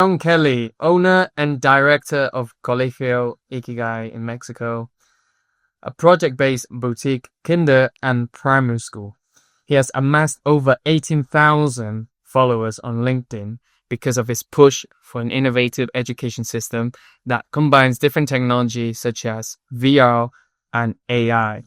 John Kelly, owner and director of Colegio Ikigai in Mexico, a project-based boutique kinder and primary school. He has amassed over 18,000 followers on LinkedIn because of his push for an innovative education system that combines different technologies such as VR and AI.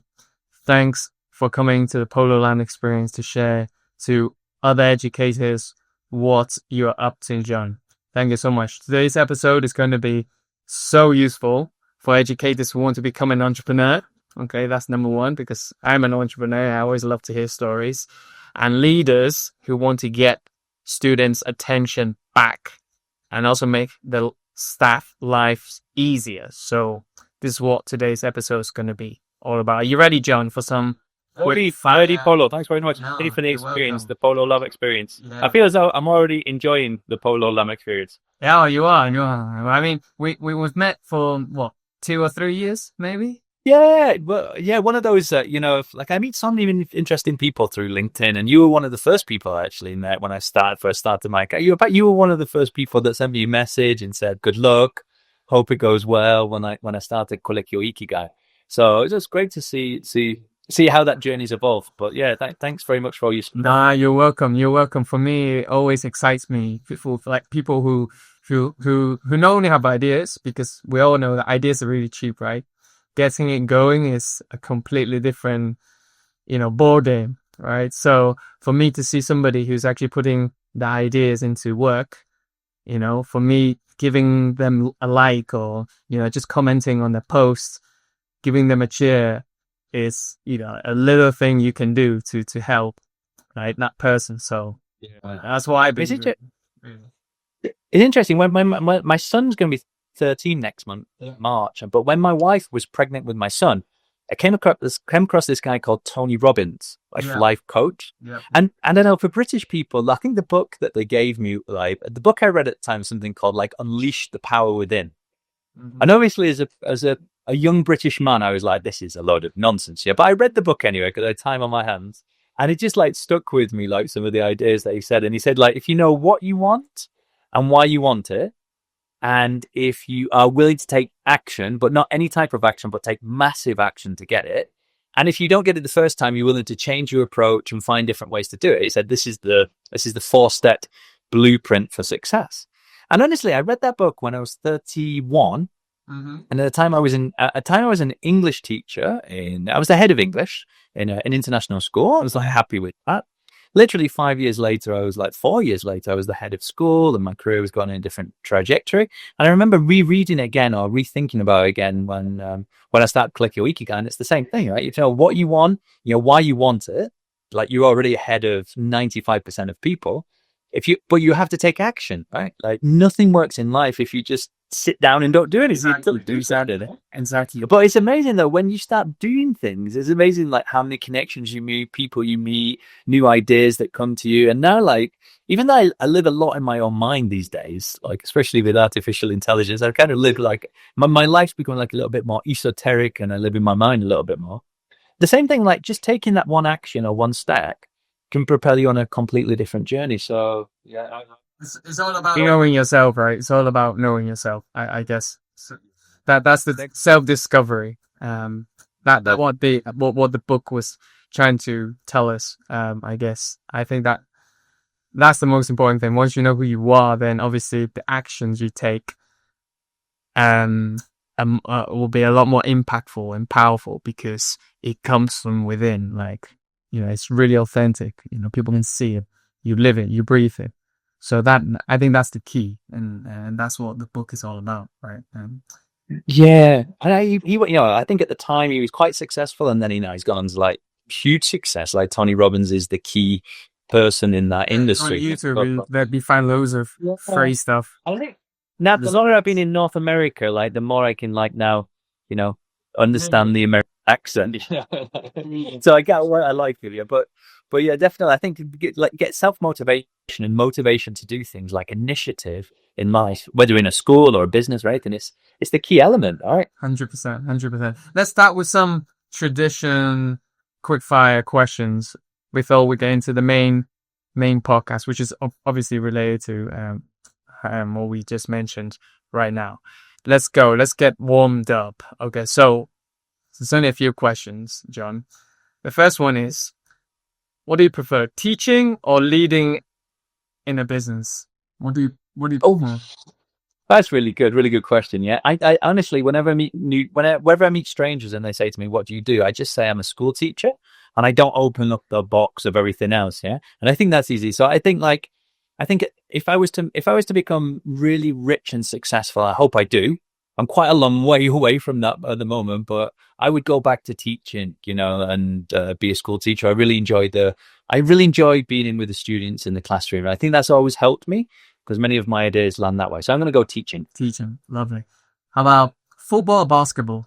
Thanks for coming to the Polo Land Experience to share to other educators what you're up to, John. Thank you so much. Today's episode is going to be so useful for educators who want to become an entrepreneur. Okay, that's number one, because I'm an entrepreneur. I always love to hear stories. And leaders who want to get students' attention back and also make the staff lives easier. So this is what today's episode is going to be all about. Are you ready, John, for some Ready, Polo. Thanks very much. Ready for the experience, the Polo Love experience. I feel as though I'm already enjoying the Polo Love experience. Yeah, you are. I mean, we was met for what, 2 or 3 years, maybe? Yeah, well, yeah, one of those, like I meet so many interesting people through LinkedIn, and you were one of the first people I actually met when I first started my account. You were one of the first people that sent me a message and said, "Good luck, hope it goes well." When I started Colegio Ikigai, so it's just great to see how that journey's evolved. But yeah, thanks very much for all your support. Nah, you're welcome. You're welcome. For me, it always excites me. People who not only have ideas, because we all know that ideas are really cheap, right? Getting it going is a completely different, ball game, right? So for me to see somebody who's actually putting the ideas into work, for me, giving them a like or, just commenting on their posts, giving them a cheer is, a little thing you can do to help, right, that person. So yeah, that's why I've been doing. It's interesting when my son's going to be 13 next month, March. But when my wife was pregnant with my son, I came across this guy called Tony Robbins, life coach. Yeah. And I know for British people, I think the book that they gave me, the book I read at the time, something called Unleash the Power Within. Mm-hmm. And obviously as a young British man, I was like, this is a load of nonsense. Yeah. But I read the book anyway, because I had time on my hands. And it just stuck with me, some of the ideas that he said. And he said, if you know what you want and why you want it, and if you are willing to take action, but not any type of action, but take massive action to get it. And if you don't get it the first time, you're willing to change your approach and find different ways to do it. He said, this is the 4-step blueprint for success. And honestly, I read that book when I was 31. Mm-hmm. And at the time I was an English teacher I was the head of English in an international school. I was happy with that. Literally 4 years later, I was the head of school, and my career was going in a different trajectory. And I remember rereading it again or rethinking about it again when I started Colegio Ikigai, and it's the same thing, right? You know what you want, why you want it. You're already ahead of 95% of people. But you have to take action, right? Nothing works in life if you just sit down and don't do anything. Exactly. But it's amazing though, when you start doing things, it's amazing how many connections you meet, people you meet, new ideas that come to you. And now even though I live a lot in my own mind these days, especially with artificial intelligence, I kind of live my life's becoming a little bit more esoteric, and I live in my mind a little bit more. The same thing, just taking that one action or one step can propel you on a completely different journey. So yeah, it's all about knowing yourself, right? It's all about knowing yourself, I guess. So that's the self-discovery. What the book was trying to tell us. I guess I think that's the most important thing. Once you know who you are, then obviously the actions you take will be a lot more impactful and powerful, because it comes from within. It's really authentic. People can see it. You live it. You breathe it. So I think that's the key, and that's what the book is all about, right? Yeah, and I think at the time he was quite successful, and then he's gone on to huge success. Tony Robbins is the key person in that industry. On YouTube, we find loads of free stuff. I think now the longer I've been in North America, the more I can now, understand the American accent. So I get what I like with you, but yeah, definitely. I think to get self-motivation and motivation to do things, initiative in life, whether in a school or a business, right? And it's the key element, all right? 100%. Let's start with some tradition, quick fire questions before we get into the main podcast, which is obviously related to what we just mentioned right now. Let's go. Let's get warmed up. Okay, so there's only a few questions, John. The first one is, what do you prefer, teaching or leading in a business? What do you? Oh, that's really good question. Yeah, I honestly, whenever I meet strangers and they say to me, "What do you do?" I just say I'm a school teacher, and I don't open up the box of everything else. Yeah, and I think that's easy. So I think if I was to become really rich and successful, I hope I do. I'm quite a long way away from that at the moment, but I would go back to teaching, and be a school teacher. I really enjoy being in with the students in the classroom. I think that's always helped me because many of my ideas land that way. So I'm going to go teaching. Teaching, lovely. How about football or basketball?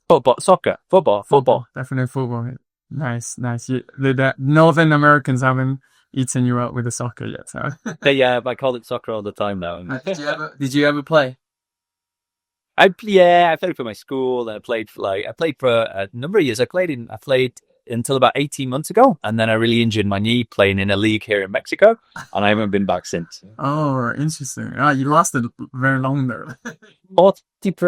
Football, soccer, football. Definitely football. Nice. The Northern Americans haven't eaten you out with the soccer yet. So. Yeah, I call it soccer all the time now. Did you ever play? I played for my school. I played for a number of years. I played until about 18 months ago, and then I really injured my knee playing in a league here in Mexico, and I haven't been back since. Oh, interesting. You lasted very long there. 40.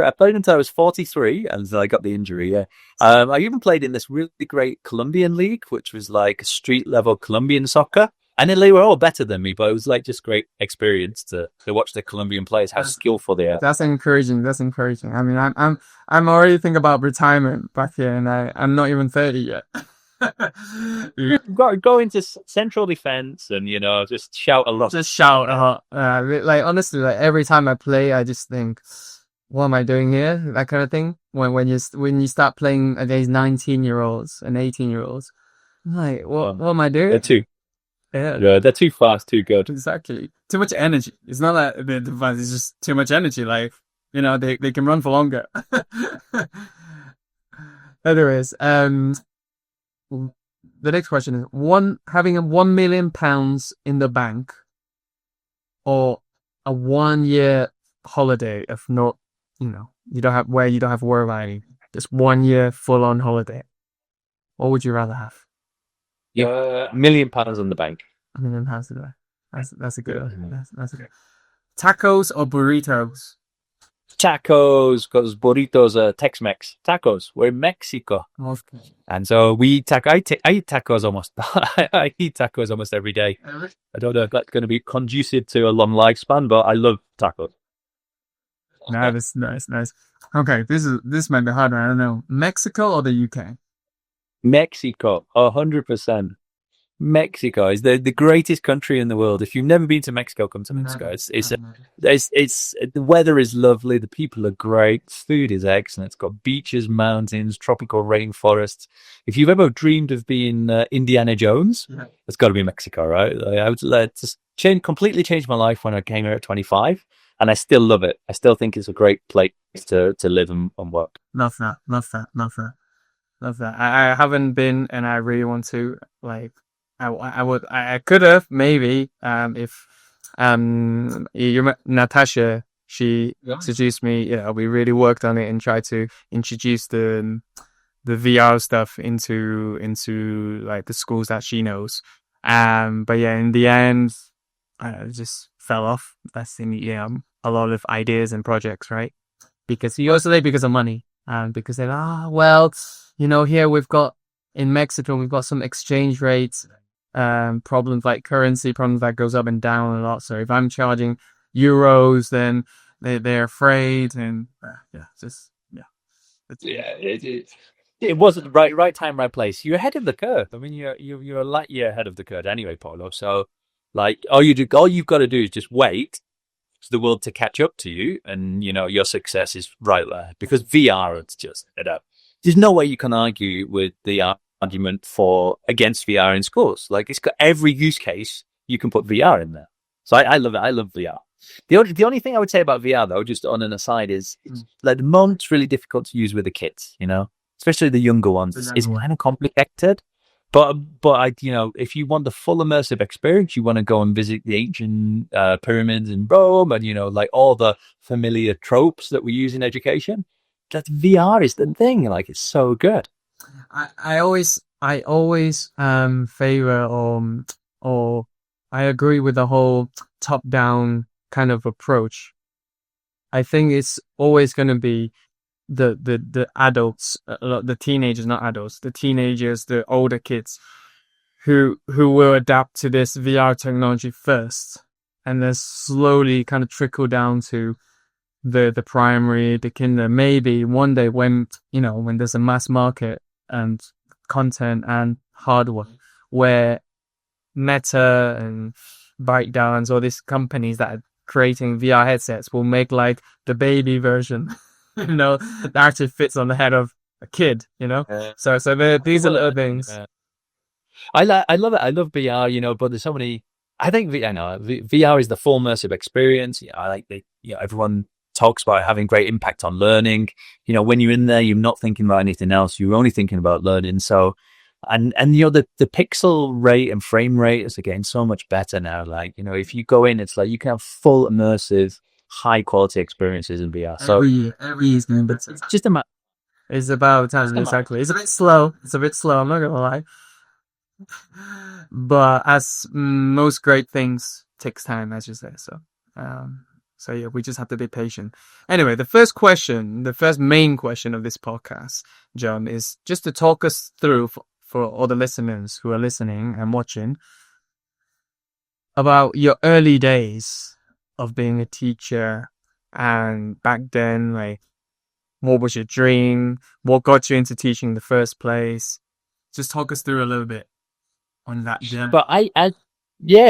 I played until I was 43, and I got the injury. Yeah, I even played in this really great Colombian league, which was like street level Colombian soccer. And then they were all better than me, but it was like just great experience to watch the Colombian players, how skillful they are. That's encouraging. I mean, I'm already thinking about retirement back here, and I'm not even 30 yet. You've got to go into central defense and just shout a lot. Just shout a lot. Like honestly, like every time I play, I just think, what am I doing here? That kind of thing. When you start playing against 19-year-olds and 18-year-olds, I'm like, what am I doing? They're too. Yeah, they're too fast, too good. Exactly. Too much energy. It's not like the device, it's just too much energy. Like, they can run for longer. Anyways, the next question is having a £1 million in the bank or a 1 year holiday of not, you don't have to worry about anything. Just 1 year full on holiday. What would you rather have? £1 million in the bank. £1 million in the bank. That's a good one. That's a good. Tacos or burritos? Tacos, because burritos are Tex-Mex. Tacos. We're in Mexico. Okay. And so we eat tacos. I eat tacos almost. I eat tacos almost every day. I don't know if that's going to be conducive to a long lifespan, but I love tacos. Nice. Okay, this might be hard. I don't know. Mexico or the UK? Mexico, 100%. Mexico is the greatest country in the world. If you've never been to Mexico, come to Mexico. It's the weather is lovely. The people are great. Food is excellent. It's got beaches, mountains, tropical rainforests. If you've ever dreamed of being Indiana Jones, it's got to be Mexico, right? I would just completely changed my life when I came here at 25, and I still love it. I still think it's a great place to live and work. Love that. I haven't been, and I really want to. Like, I could have maybe if Natasha, she introduced me. We really worked on it and tried to introduce the VR stuff into like the schools that she knows. But yeah, in the end, it just fell off. That's a lot of ideas and projects, right? Because because of money, because they're here in Mexico we've got some exchange rates problems, like currency problems that goes up and down a lot. So if I'm charging euros, then they're afraid, and it wasn't the right time, right place. You're ahead of the curve. I mean, you're a light year ahead of the curve anyway, Paulo. So like all you've got to do is just wait for the world to catch up to you, and your success is right there. Because VR, it's just there's no way you can argue with the argument against VR in schools. Like, it's got every use case you can put VR in there. So I love it. I love VR. The only thing I would say about VR, though, just on an aside, is like the moment it's really difficult to use with the kids. Especially the younger ones. It's kind of complicated. But if you want the full immersive experience, you want to go and visit the ancient pyramids in Rome, and like all the familiar tropes that we use in education. That VR is the thing. Like, it's so good. I always favor or I agree with the whole top-down kind of approach, I think it's always going to be the adults, the teenagers, not adults, the teenagers, the older kids who will adapt to this VR technology first, and then slowly kind of trickle down to the primary, the kinder. Maybe one day when when there's a mass market and content and hardware, where Meta and ByteDance, all these companies that are creating VR headsets, will make like the baby version, that actually fits on the head of a kid, So these are little things. I love it. I love VR, but there's so many. I think VR is the full immersive experience. I like everyone talks about having great impact on learning. When you're in there, you're not thinking about anything else. You're only thinking about learning. So, and the pixel rate and frame rate is getting so much better now. Like, if you go in, it's like you can have full immersive, high quality experiences in VR. So every year is getting better. It's just a matter. It's about time, exactly. It's a bit slow. I'm not gonna lie. But as most great things takes time, as you say. So yeah, we just have to be patient. Anyway, the first main question of this podcast, John, is just to talk us through for all the listeners who are listening and watching about your early days of being a teacher, and back then, like, what was your dream? What got you into teaching in the first place? Just talk us through a little bit on that journey. But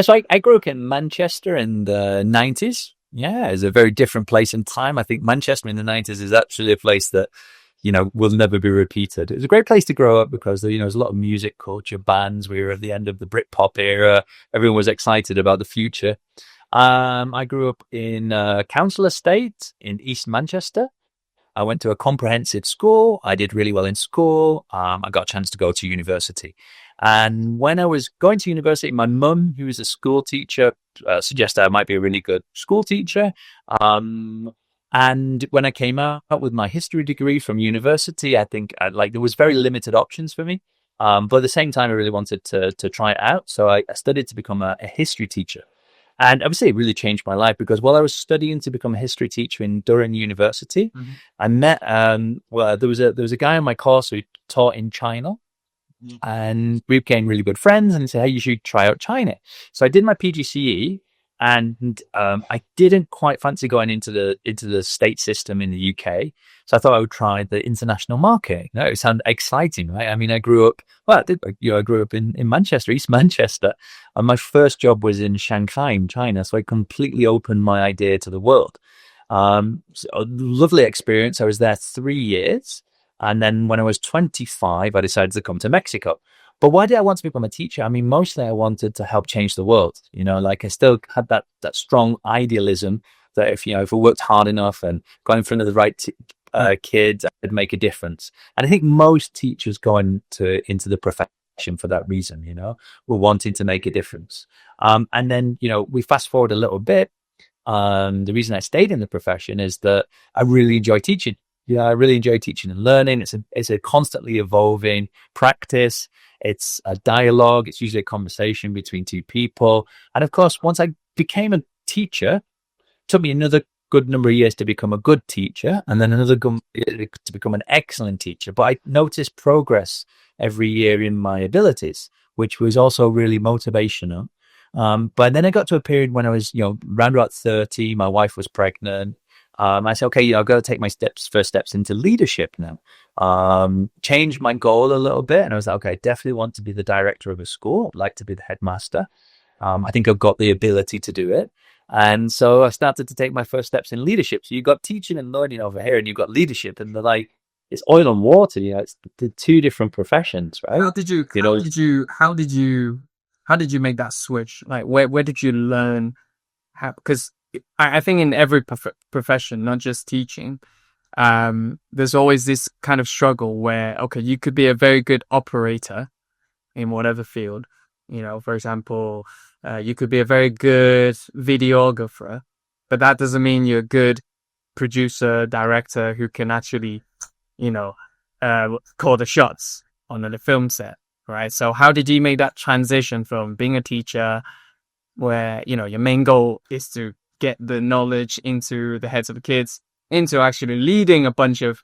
so I grew up in Manchester in the 90s. Yeah, it's a very different place in time. I think Manchester in the 90s is actually a place that, will never be repeated. It was a great place to grow up because, there's a lot of music, culture, bands. We were at the end of the Britpop era. Everyone was excited about the future. I grew up in a council estate in East Manchester. I went to a comprehensive school. I did really well in school. I got a chance to go to university. And when I was going to university, my mum, who was a school teacher, suggested I might be a really good school teacher. And when I came out with my history degree from university, I think there was very limited options for me. But at the same time, I really wanted to try it out. So I studied to become a history teacher. And obviously, it really changed my life because while I was studying to become a history teacher in Durham University, I met there was a guy in my course who taught in China, and we became really good friends. And he said, "Hey, you should try out China." So I did my PGCE, and I didn't quite fancy going into the state system in the UK. So I thought I would try the international market. It sounded exciting, right? I mean, I grew up in Manchester, East Manchester, and my first job was in Shanghai, in China. So I completely opened my idea to the world. So a lovely experience. I was there 3 years. And then when I was 25, I decided to come to Mexico. But why did I want to become a teacher? I mean, mostly I wanted to help change the world. I still had that strong idealism that if I worked hard enough and got in front of the right kids, I'd make a difference. And I think most teachers go into the profession for that reason, we're wanting to make a difference. And then, we fast forward a little bit. The reason I stayed in the profession is that I really enjoy teaching. Yeah, I really enjoy teaching and learning. It's a constantly evolving practice. It's a dialogue. It's usually a conversation between two people. And of course, once I became a teacher, it took me another good number of years to become a good teacher, and then another to become an excellent teacher. But I noticed progress every year in my abilities, which was also really motivational. But then I got to a period when I was, around about 30, my wife was pregnant. I said, okay, I've got to take my first steps into leadership now. Changed my goal a little bit. And I was like, okay, I definitely want to be the director of a school. I'd like to be the headmaster. I think I've got the ability to do it. And so I started to take my first steps in leadership. So you've got teaching and learning over here, and you've got leadership, and they're like, it's oil and water. It's the two different professions, right? How did you make that switch? Like, where did you learn how? Because I think in every profession, not just teaching, there's always this kind of struggle where, okay, you could be a very good operator in whatever field. For example, you could be a very good videographer, but that doesn't mean you're a good producer, director who can actually, call the shots on the film set, right? So how did you make that transition from being a teacher where, your main goal is to get the knowledge into the heads of the kids, into actually leading a bunch of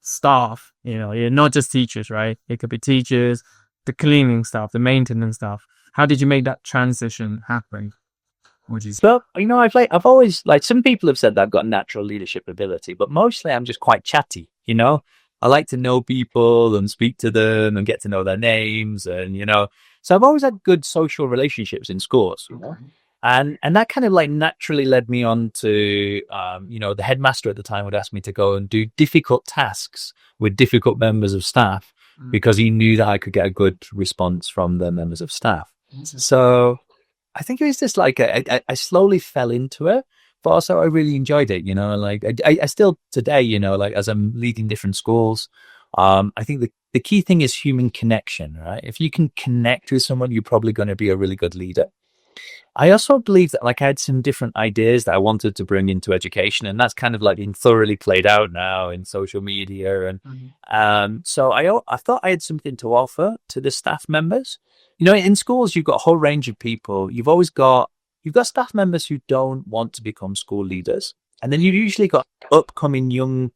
staff. You're not just teachers, right? It could be teachers, the cleaning staff, the maintenance staff. How did you make that transition happen? Would you say? But I've always, like, some people have said that I've got natural leadership ability, but mostly I'm just quite chatty. I like to know people and speak to them and get to know their names, and so I've always had good social relationships in schools. And that kind of like naturally led me on to, the headmaster at the time would ask me to go and do difficult tasks with difficult members of staff because he knew that I could get a good response from the members of staff. So I think it was just like I slowly fell into it, but also I really enjoyed it. Like I still today, like as I'm leading different schools, I think the key thing is human connection, right? If you can connect with someone, you're probably going to be a really good leader. I also believe that, like, I had some different ideas that I wanted to bring into education, and that's kind of like been thoroughly played out now in social media. And so I thought I had something to offer to the staff members. In schools, you've got a whole range of people. You've got staff members who don't want to become school leaders, and then you've usually got upcoming young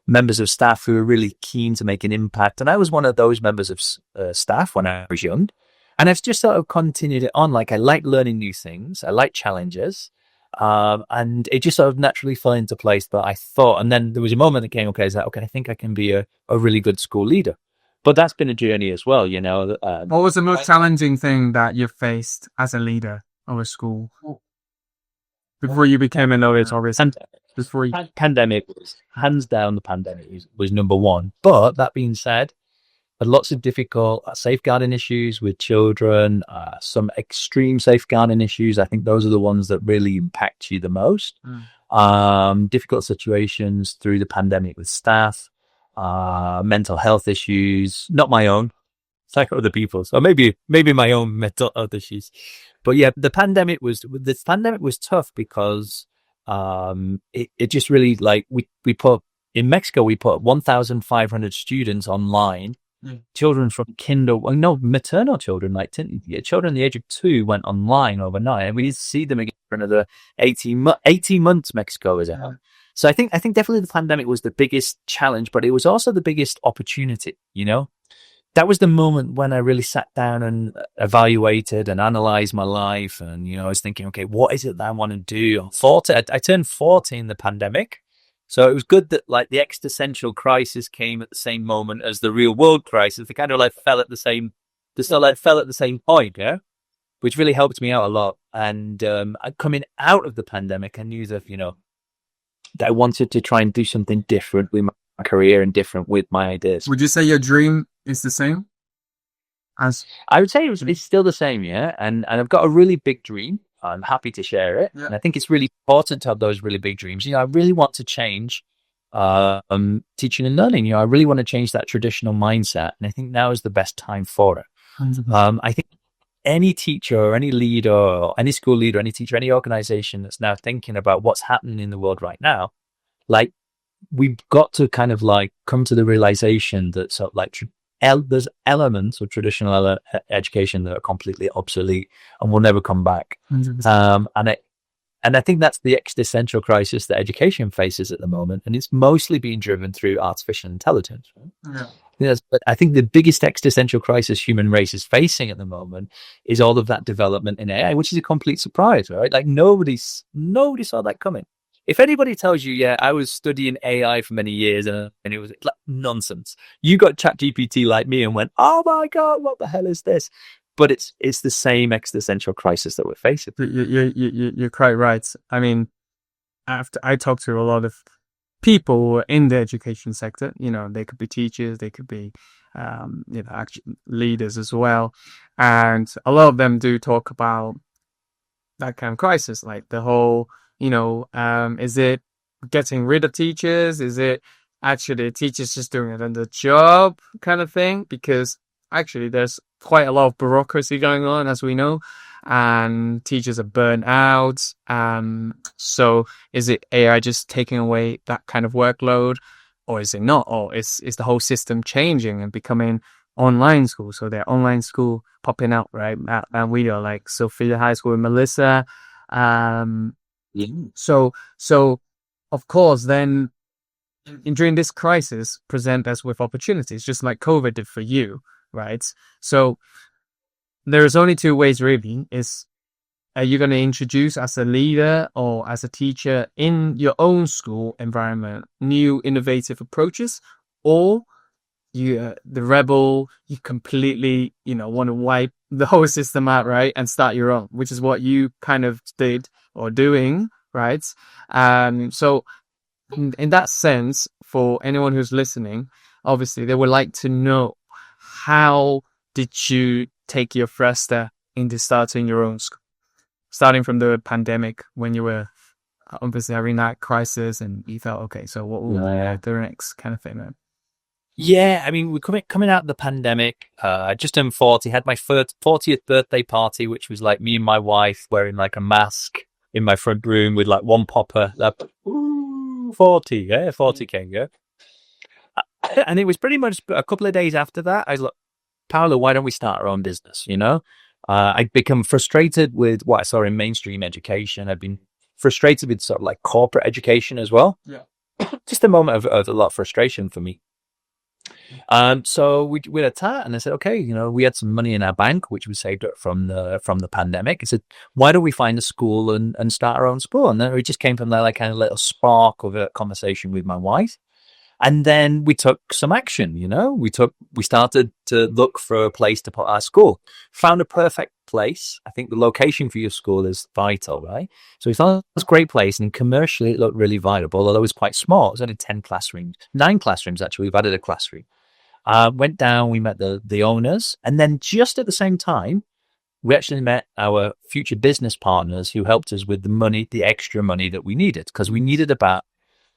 members of staff who are really keen to make an impact. And I was one of those members of staff when I was young. And I've just sort of continued it on. Like, I like learning new things. I like challenges. And it just sort of naturally fell into place. But I thought, and then there was a moment that came, okay, I think I can be a really good school leader. But that's been a journey as well, What was the most challenging thing that you faced as a leader of a school before you became an OS? Pandemic was, hands down, the pandemic was number one. But that being said, lots of difficult safeguarding issues with children, some extreme safeguarding issues. I think those are the ones that really impact you the most. Difficult situations through the pandemic with staff, mental health issues, not my own, it's like other people's, or maybe my own mental health issues. But yeah, the pandemic was tough because it just really, like, we put in Mexico, we put 1,500 students online. Children from maternal children, like children the age of 2 went online overnight, and we need to see them again for another 18 months. Mexico is out. So I think definitely the pandemic was the biggest challenge, but it was also the biggest opportunity. That was the moment when I really sat down and evaluated and analyzed my life, and I was thinking, okay, what is it that I want to do? I turned 40 in the pandemic. So it was good that, like, the existential crisis came at the same moment as the real world crisis. They kind of like fell at the same point, yeah, which really helped me out a lot. And coming out of the pandemic, I knew that that I wanted to try and do something different with my career and different with my ideas. Would you say your dream is the same? I would say it's still the same, yeah. And I've got a really big dream. I'm happy to share it. Yeah. And I think it's really important to have those really big dreams. I really want to change teaching and learning. I really want to change that traditional mindset. And I think now is the best time for it. I think any teacher or any leader or any school leader, any teacher, any organization that's now thinking about what's happening in the world right now, like, we've got to kind of like come to the realization that sort of like there's elements of traditional education that are completely obsolete and will never come back. And I think that's the existential crisis that education faces at the moment, and it's mostly being driven through artificial intelligence. Right? Yeah. But I think the biggest existential crisis human race is facing at the moment is all of that development in AI, which is a complete surprise, right? Like, nobody saw that coming. If anybody tells you, yeah, I was studying AI for many years and it was like nonsense, you got ChatGPT like me and went, oh my God, what the hell is this? But it's the same existential crisis that we're facing. You're quite right. I mean, after I talk to a lot of people in the education sector, they could be teachers, they could be, actually leaders as well. And a lot of them do talk about that kind of crisis, like the whole, is it getting rid of teachers? Is it actually teachers just doing another job kind of thing? Because actually there's quite a lot of bureaucracy going on, as we know, and teachers are burnt out. So is it AI just taking away that kind of workload, or is it not? Or is the whole system changing and becoming online school? So there are online school popping out, right? And we are like Sophia High School with Melissa. Yeah. So of course, then during this crisis, present us with opportunities, just like COVID did for you, right? So there's only two ways really. Is are you going to introduce as a leader or as a teacher in your own school environment new innovative approaches, or you the rebel, you completely want to wipe the whole system out, right, and start your own, which is what you kind of did or doing, right? So in that sense, for anyone who's listening, obviously they would like to know, how did you take your first step into starting your own school, starting from the pandemic when you were obviously having that crisis and you felt, okay, so what will be the next kind of thing then? Yeah, I mean, we're coming out of the pandemic. I just turned 40, had my 40th birthday party, which was like me and my wife wearing like a mask in my front room with like one popper. Like, ooh, 40, yeah, 40K, yeah. And it was pretty much a couple of days after that, I was like, Paolo, why don't we start our own business? I'd become frustrated with what I saw in mainstream education. I'd been frustrated with sort of like corporate education as well. Yeah. Just a moment of a lot of frustration for me. So we had a chat, and I said, okay, we had some money in our bank, which we saved up from the pandemic. I said, why don't we find a school and start our own school? And then it just came from there, like kind of little spark of a conversation with my wife. And then we took some action, we started to look for a place to put our school, found a perfect place. I think the location for your school is vital, right? So we thought it was a great place, and commercially it looked really viable, although it was quite small. It was only 10 classrooms, 9 classrooms, actually. We've added a classroom. Went down, we met the owners. And then just at the same time, we actually met our future business partners who helped us with the extra money that we needed, because we needed about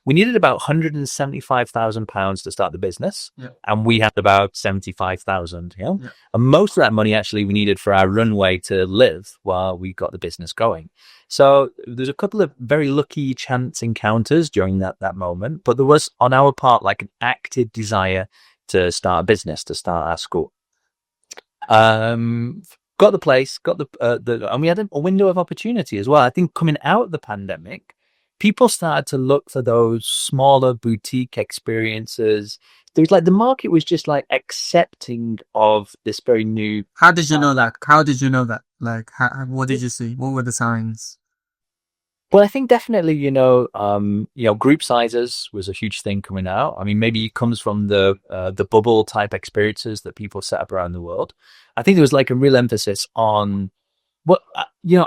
£175,000 to start the business. Yeah. And we had about 75,000, Yeah. And most of that money actually we needed for our runway to live while we got the business going. So there's a couple of very lucky chance encounters during that moment, but there was on our part like an active desire to start a business, to start our school. Got the place, and we had a window of opportunity as well. I think coming out of the pandemic, people started to look for those smaller boutique experiences. There's like the market was just like accepting of this very new. How did you know that? Like, what did you see? What were the signs? Well, I think definitely, group sizes was a huge thing coming out. I mean, maybe it comes from the bubble type experiences that people set up around the world. I think there was like a real emphasis on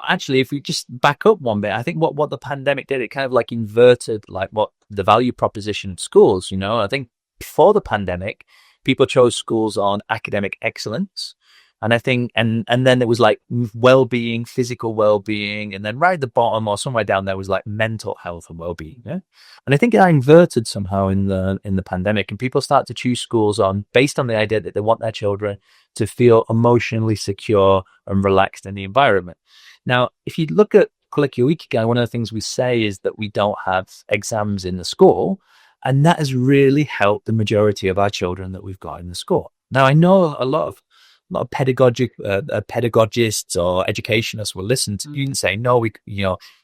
actually, if we just back up one bit, I think what the pandemic did, it kind of like inverted like what the value proposition of schools. I think before the pandemic, people chose schools on academic excellence. And I think, and then it was like well-being, physical well-being, and then right at the bottom or somewhere down there was like mental health and well-being. Yeah? And I think it inverted somehow in the pandemic, and people start to choose schools based on the idea that they want their children to feel emotionally secure and relaxed in the environment. Now, if you look at Colegio Ikigai, one of the things we say is that we don't have exams in the school, and that has really helped the majority of our children that we've got in the school. Now, I know a lot of pedagogists or educationists will listen to you and say, no,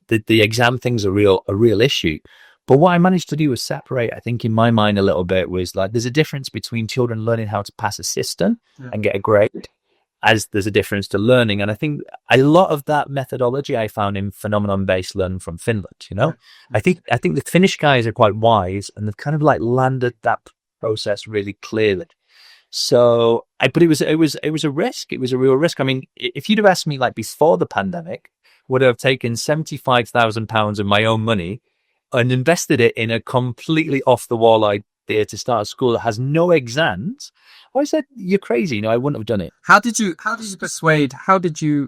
the exam thing's a real issue. But what I managed to do was separate, I think in my mind a little bit, was like, there's a difference between children learning how to pass a system and get a grade, as there's a difference to learning. And I think a lot of that methodology I found in phenomenon-based learning from Finland, I think the Finnish guys are quite wise, and they've kind of like landed that process really clearly. So, but it was a risk. It was a real risk. I mean, if you'd have asked me like before the pandemic, would I have taken £75,000 of my own money and invested it in a completely off the wall idea to start a school that has no exams? I said, you're crazy. I wouldn't have done it. How did you persuade?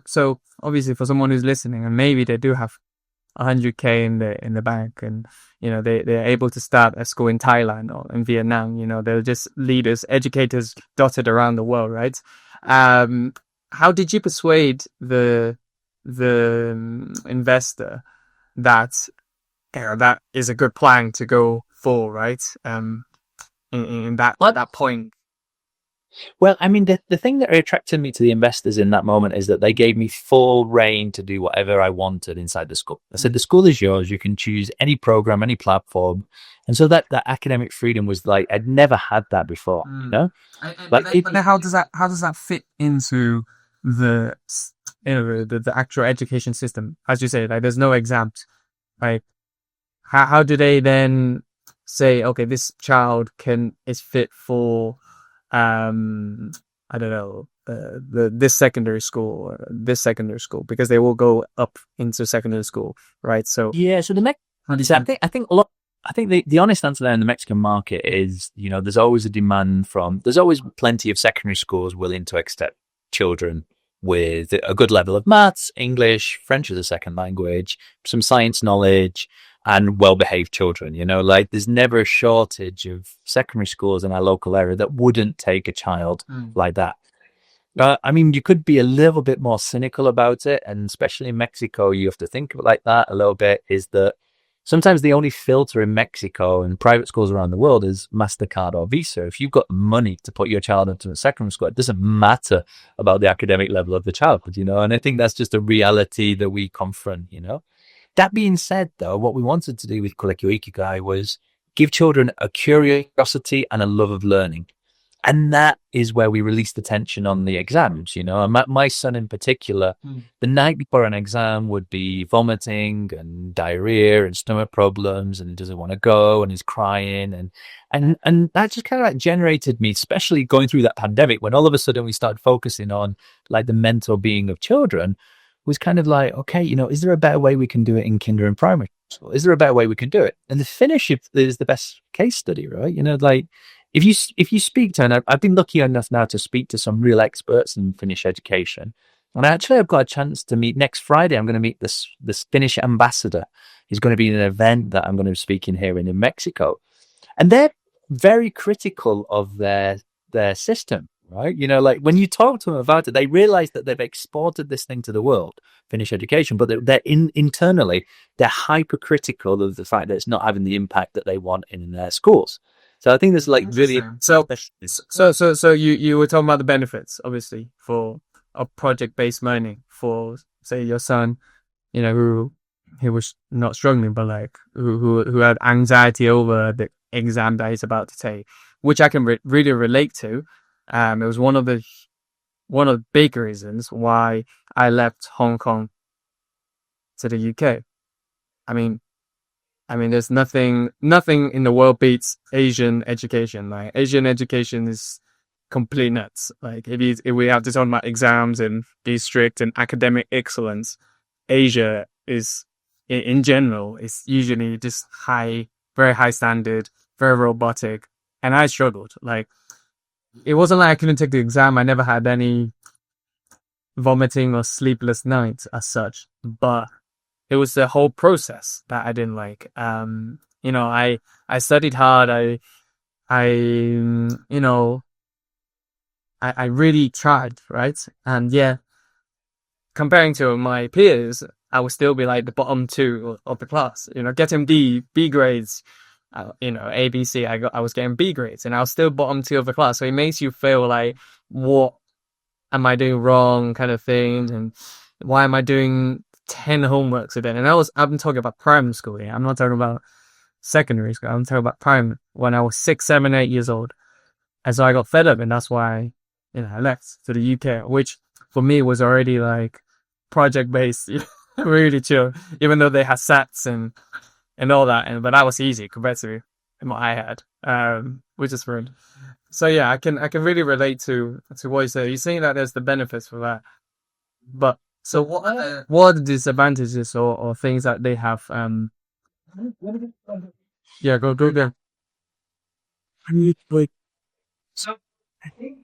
So obviously for someone who's listening and maybe they do have 100K in the bank, and they're able to start a school in Thailand or in Vietnam. They're just leaders, educators dotted around the world, right? How did you persuade the investor that that is a good plan to go for, right? In that point. Well, I mean, the thing that attracted me to the investors in that moment is that they gave me full reign to do whatever I wanted inside the school. I said, the school is yours. You can choose any program, any platform. And so that academic freedom was like, I'd never had that before, you know? Like But then how does that fit into the the actual education system? As you say, like there's no exams. Like how do they then say, okay, this child is fit for I don't know, this secondary school or this secondary school, because they will go up into secondary school, right? So yeah, so the next, I think the honest answer there in the Mexican market is, you know, there's always a demand there's always plenty of secondary schools willing to accept children with a good level of maths, English, French as a second language, some science knowledge, and well-behaved children. You know, like there's never a shortage of secondary schools in our local area that wouldn't take a child like that. I mean, you could be a little bit more cynical about it, and especially in Mexico, you have to think of it like that a little bit, is that sometimes the only filter in Mexico and private schools around the world is MasterCard or Visa. If you've got money to put your child into a secondary school, it doesn't matter about the academic level of the child, you know, and I think that's just a reality that we confront, you know. That being said, though, what we wanted to do with Colegio Ikigai was give children a curiosity and a love of learning. And that is where we released the tension on the exams, you know. And my son in particular, the night before an exam would be vomiting and diarrhea and stomach problems, and he doesn't want to go and he's crying. And that just kind of like generated me, especially going through that pandemic, when all of a sudden we started focusing on like the mental being of children, was kind of like, okay, you know, is there a better way we can do it in kinder and primary school? Is there a better way we can do it? And the Finnish is the best case study, right? You know, like, if you speak to, and I've been lucky enough now to speak to some real experts in Finnish education, and actually I've got a chance to meet next Friday. I'm going to meet this Finnish ambassador. He's going to be in an event that I'm going to be speaking here in Mexico, and they're very critical of their system, right? You know, like when you talk to them about it, they realize that they've exported this thing to the world, Finnish education, but they're internally they're hypercritical of the fact that it's not having the impact that they want in their schools. So I think there's like really so you were talking about the benefits, obviously, for a project-based learning for, say, your son, you know, who he was not struggling, but like who had anxiety over the exam that he's about to take, which I can really relate to. It was one of the big reasons why I left Hong Kong to the UK. I mean, there's nothing in the world beats Asian education. Like Asian education is complete nuts. Like if we have to talk about exams and be strict and academic excellence, Asia is in general is usually just very high standard, very robotic, and I struggled. Like it wasn't like I couldn't take the exam. I never had any vomiting or sleepless nights as such, but it was the whole process that I didn't like. You know, I studied hard. I really tried, right? And yeah, comparing to my peers, I would still be like the bottom two of the class. You know, getting B grades. You know, A, B, C. I was getting B grades, and I was still bottom two of the class. So it makes you feel like, what am I doing wrong, kind of thing, and why am I doing 10 homeworks a day? And I'm talking about primary school here. I'm not talking about secondary school. I'm talking about primary, when I was 6, 7, 8 years old. And so I got fed up, and that's why, you know, I left to the UK, which for me was already like project based, really chill, even though they had SATs and all that, but that was easy compared to what I had, which is fun. So yeah, I can really relate to what you say. You're saying that there's the benefits for that, but so what are the disadvantages or things that they have? Yeah, go there. So I think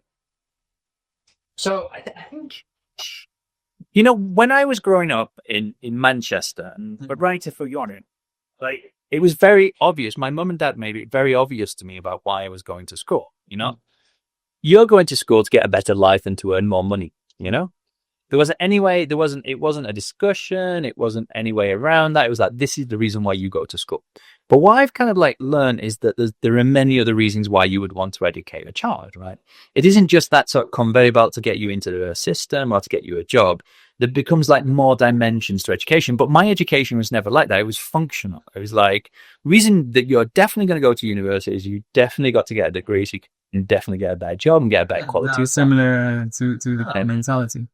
I think, you know, when I was growing up in Manchester, but right for Yorin, like it was very obvious. My mum and dad made it very obvious to me about why I was going to school. You know, you're going to school to get a better life and to earn more money. You know, There wasn't any way, it wasn't a discussion. It wasn't any way around that. It was like, this is the reason why you go to school. But what I've kind of like learned is that there are many other reasons why you would want to educate a child, right? It isn't just that sort of conveyor belt to get you into the system or to get you a job. There becomes like more dimensions to education. But my education was never like that. It was functional. It was like, reason that you're definitely going to go to university is you definitely got to get a degree so you can definitely get a better job and get a better quality. Similar to the mentality.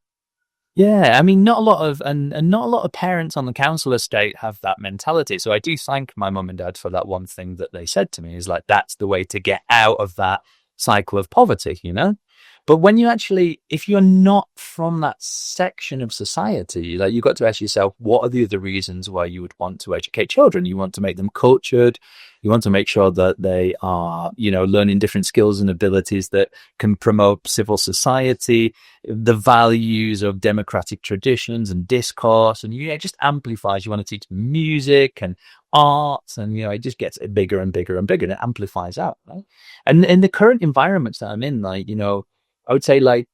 Yeah, I mean, not a lot of and not a lot of parents on the council estate have that mentality. So I do thank my mum and dad for that one thing that they said to me is like, that's the way to get out of that cycle of poverty, you know? But when you actually, if you're not from that section of society, like you've got to ask yourself, what are the other reasons why you would want to educate children? You want to make them cultured. You want to make sure that they are, you know, learning different skills and abilities that can promote civil society, the values of democratic traditions and discourse. And it just amplifies. You want to teach music and arts, and, you know, it just gets bigger and bigger and bigger, and it amplifies out. Right? And in the current environments that I'm in, like, you know, I would say like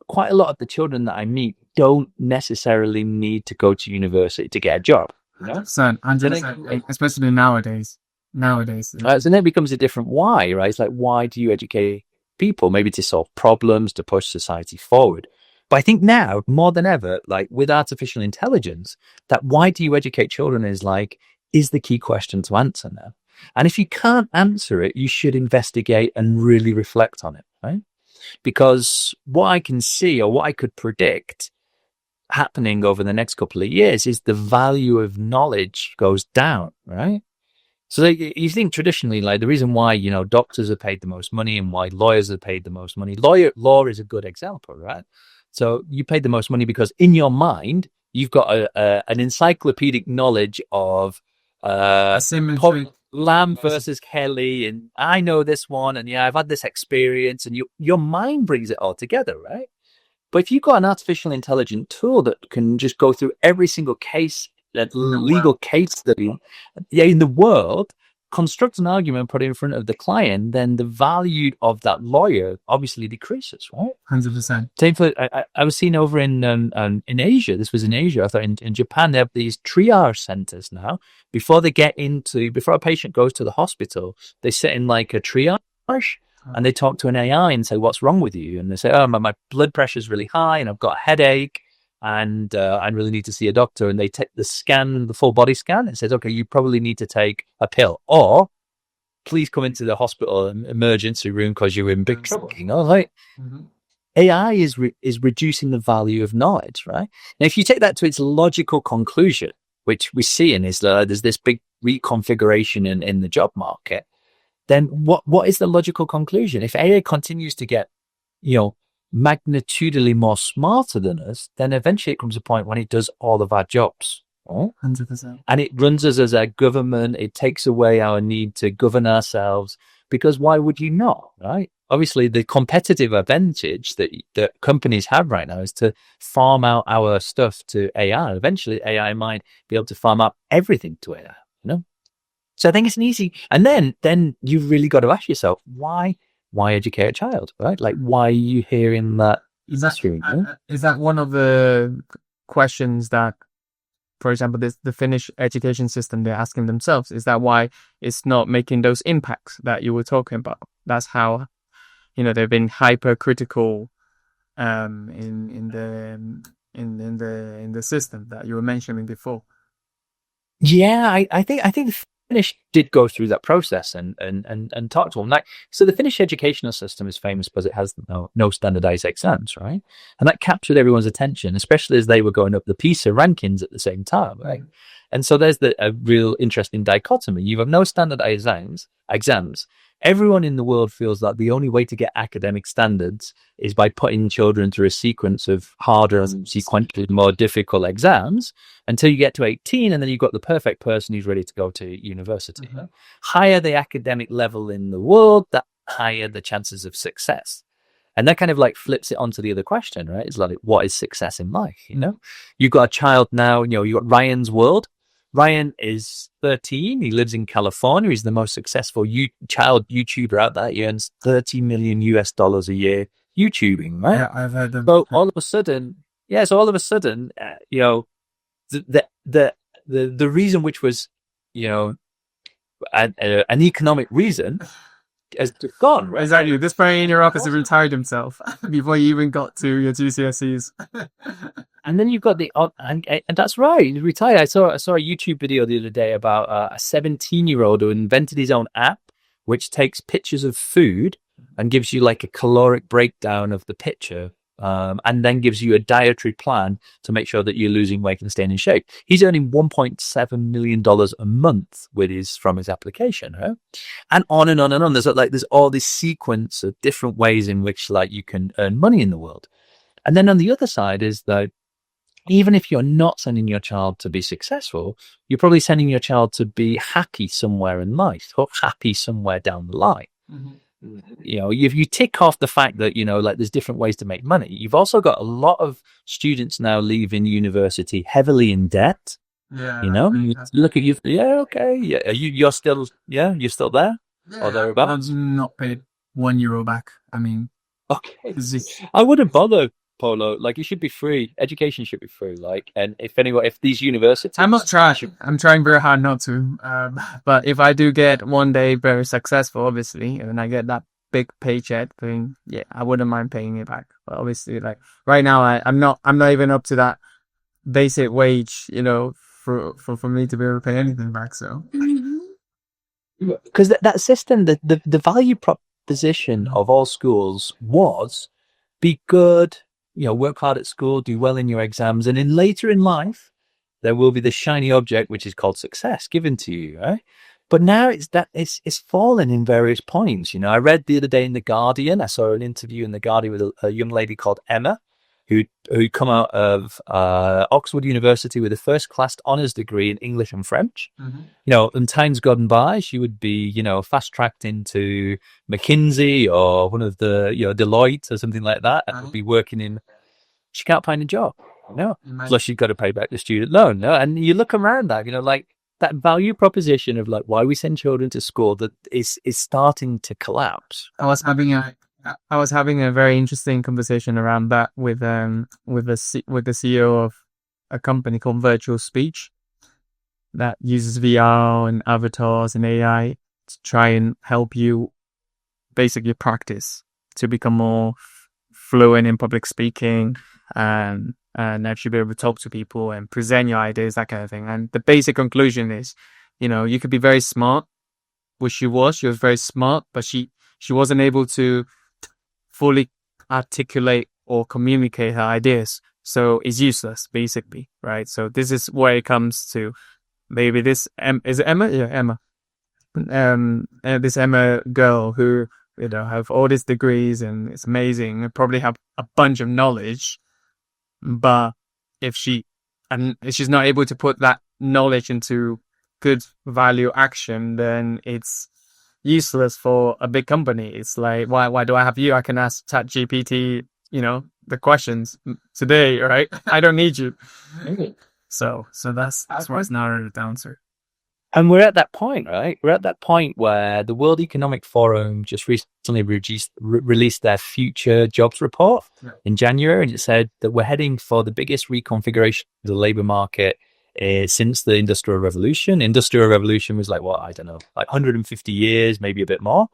quite a lot of the children that I meet don't necessarily need to go to university to get a job. You know? 100%, especially nowadays. So then it becomes a different why, right? It's like, why do you educate people? Maybe to solve problems, to push society forward. But I think now, more than ever, like with artificial intelligence, that why do you educate children is the key question to answer now. And if you can't answer it, you should investigate and really reflect on it, right? Because what I can see, or what I could predict happening over the next couple of years, is the value of knowledge goes down, right? So you think traditionally, like the reason why, you know, doctors are paid the most money and why lawyers are paid the most money. Law is a good example, right? So you paid the most money because in your mind, you've got an encyclopedic knowledge of Lamb versus Kelly, and I know this one, and yeah, I've had this experience, and your mind brings it all together, right? But if you've got an artificial intelligent tool that can just go through every single case, that legal case study, in the world, construct an argument, put it in front of the client, then the value of that lawyer obviously decreases, right? 100%. Same for I was seeing over in Asia. This was in Asia. I thought in Japan they have these triage centers now. Before a patient goes to the hospital, they sit in like a triage. And they talk to an AI and say, what's wrong with you? And they say, oh, my blood pressure is really high and I've got a headache and I really need to see a doctor. And they take the scan, the full body scan. It says, okay, you probably need to take a pill, or please come into the hospital emergency room because you're in big trouble. You know, like AI is reducing the value of knowledge, right? Now, if you take that to its logical conclusion, which we're seeing is there's this big reconfiguration in the job market, then what is the logical conclusion? If AI continues to get, you know, magnitudely more smarter than us, then eventually it comes a point when it does all of our jobs. 100%. And it runs us as a government. It takes away our need to govern ourselves, because why would you not, right? Obviously, the competitive advantage that companies have right now is to farm out our stuff to AI. Eventually, AI might be able to farm out everything to AI, you know? So I think it's an easy, and then you've really got to ask yourself, why educate a child, right? Like, why are you hearing that? Is that one of the questions that, for example, the Finnish education system, they're asking themselves? Is that why it's not making those impacts that you were talking about? That's how, you know, they've been hypercritical in the system that you were mentioning before. Yeah, I think the Finnish did go through that process and talk to them. Like, so the Finnish educational system is famous because it has no standardized exams, right? And that captured everyone's attention, especially as they were going up the PISA rankings at the same time, right? And so there's a real interesting dichotomy. You have no standardized exams. Everyone in the world feels that the only way to get academic standards is by putting children through a sequence of harder and sequentially more difficult exams until you get to 18, and then you've got the perfect person who's ready to go to university. Mm-hmm. Higher the academic level in the world, the higher the chances of success. And that kind of like flips it onto the other question, right? It's like, what is success in life? You know, you've got a child now, you know, you've got Ryan's world. Ryan is 13. He lives in California. He's the most successful child YouTuber out there. He earns $30 million a year YouTubing, right? Yeah, I've heard them. So all of a sudden, Yeah, so all of a sudden, the reason, which was, you know, an economic reason, has just gone, right? Exactly. This person in your office retired himself before you even got to your GCSEs. And then you've got and that's right, he's retired. I saw a YouTube video the other day about a 17-year-old who invented his own app, which takes pictures of food and gives you like a caloric breakdown of the picture, and then gives you a dietary plan to make sure that you're losing weight and staying in shape. He's earning $1.7 million a month from his application, right? And on and on and on. There's all this sequence of different ways in which like you can earn money in the world. And then on the other side is that even if you're not sending your child to be successful, you're probably sending your child to be happy somewhere in life or happy somewhere down the line. Mm-hmm. If you tick off the fact that, like there's different ways to make money, you've also got a lot of students now leaving university heavily in debt. Yeah. You look at you. Yeah. Okay. Yeah. You're still there? Yeah, or thereabouts? I've not paid €1 back. I mean, okay. I wouldn't bother, Polo. Like, it should be free. Education should be free. Like, and if these universities, I'm not trying. I'm trying very hard not to. But if I do get one day very successful, obviously, and I get that big paycheck thing, yeah, I wouldn't mind paying it back. But obviously, like right now, I'm not even up to that basic wage, for me to be able to pay anything back. So, because that system, the value proposition of all schools was be good, work hard at school, do well in your exams, and then later in life, there will be the shiny object which is called success given to you, right? But now it's fallen in various points. I read the other day in The Guardian, I saw an interview in The Guardian with a young lady called Emma, who'd come out of Oxford University with a first-class honours degree in English and French. Mm-hmm. In times gone by, she would be, fast-tracked into McKinsey or one of the, Deloitte or something like that, and would be working in. She can't find a job, plus she's got to pay back the student loan. No, and you look around that, like that value proposition of like why we send children to school that is starting to collapse. I was having a very interesting conversation around that with the CEO of a company called Virtual Speech that uses VR and avatars and AI to try and help you basically practice to become more fluent in public speaking and actually be able to talk to people and present your ideas, that kind of thing. And the basic conclusion is, you could be very smart, which she was very smart, but she wasn't able to fully articulate or communicate her ideas. So it's useless, basically, right? So this is where it comes to maybe this, is it Emma? Yeah, Emma. This Emma girl who, have all these degrees and it's amazing and probably have a bunch of knowledge. But if she's not able to put that knowledge into good value action, then it's useless for a big company. It's like, why do I have you? I can ask ChatGPT, the questions today, right? I don't need you. So that's why it's narrowed down to. And we're at that point, right? We're at that point where the World Economic Forum just recently released their future jobs report in January, and it said that we're heading for the biggest reconfiguration of the labor market since the Industrial Revolution. Industrial Revolution was like 150 years, maybe a bit more,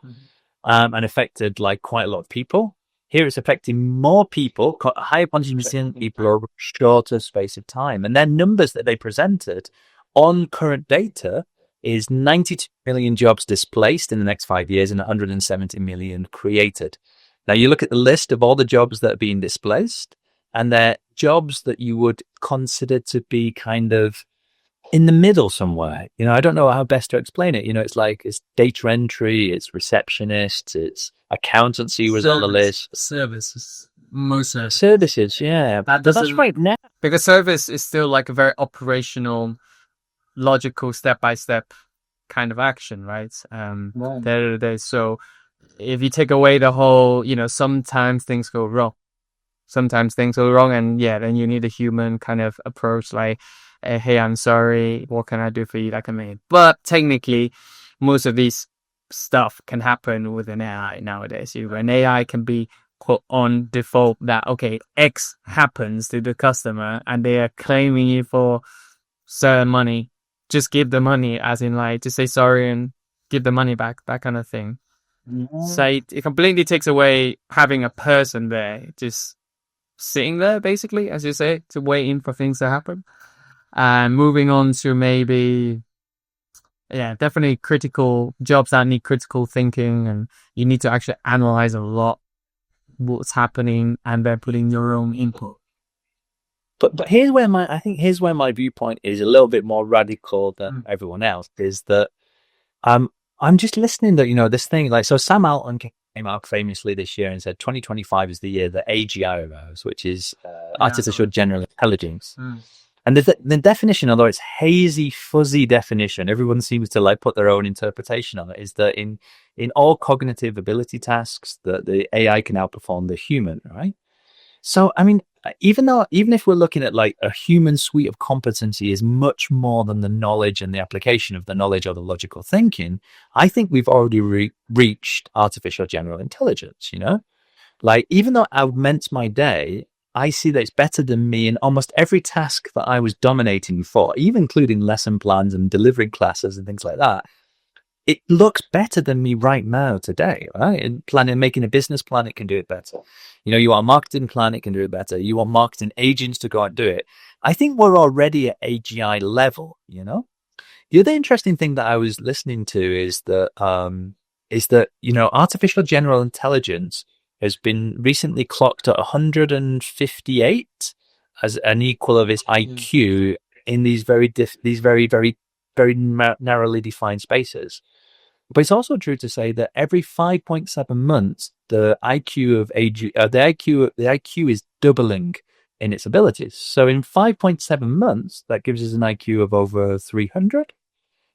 and affected like quite a lot of people. Here it's affecting more people, a higher concentration of people over a shorter space of time. And their numbers that they presented on current data is 92 million jobs displaced in the next 5 years and 170 million created. Now you look at the list of all the jobs that are being displaced, and they're jobs that you would consider to be kind of in the middle somewhere. I don't know how best to explain it. It's data entry, it's receptionists, it's accountancy was on the list. Services. Most services, yeah. That's right now. Because service is still like a very operational, logical, step-by-step kind of action, right? So if you take away the whole, sometimes things go wrong. And then you need a human kind of approach, like, hey, I'm sorry, what can I do for you? That can mean. But technically, most of these stuff can happen with an AI nowadays. An AI can be put on default that, okay, X happens to the customer and they are claiming you for certain money, just give the money, as in like, just say sorry and give the money back, that kind of thing. So it completely takes away having a person there, just sitting there, basically, as you say, to waiting for things to happen. And moving on to maybe, yeah, definitely critical jobs that need critical thinking, and you need to actually analyze a lot what's happening and then putting your own input. But here's where my viewpoint is a little bit more radical than everyone else, is that I'm just listening that, this thing, like, so Sam Altman came out famously this year and said 2025 is the year that AGI arrives, which is artificial general intelligence. And the definition, although it's hazy, fuzzy definition, everyone seems to like put their own interpretation on it, is that in all cognitive ability tasks, that the AI can outperform the human, right? So, I mean, even if we're looking at like a human suite of competency is much more than the knowledge and the application of the knowledge or the logical thinking, I think we've already reached artificial general intelligence, Like, even though I augment my day, I see that it's better than me in almost every task that I was dominating before, even including lesson plans and delivering classes and things like that. It looks better than me right now today, right? And making a business plan, it can do it better. You want a marketing plan, it can do it better. You want marketing agents to go out and do it. I think we're already at AGI level, The other interesting thing that I was listening to is that, artificial general intelligence has been recently clocked at 158 as an equal of its IQ in these very, very, very narrowly defined spaces. But it's also true to say that every 5.7 months, the IQ is doubling in its abilities. So in 5.7 months, that gives us an IQ of over 300.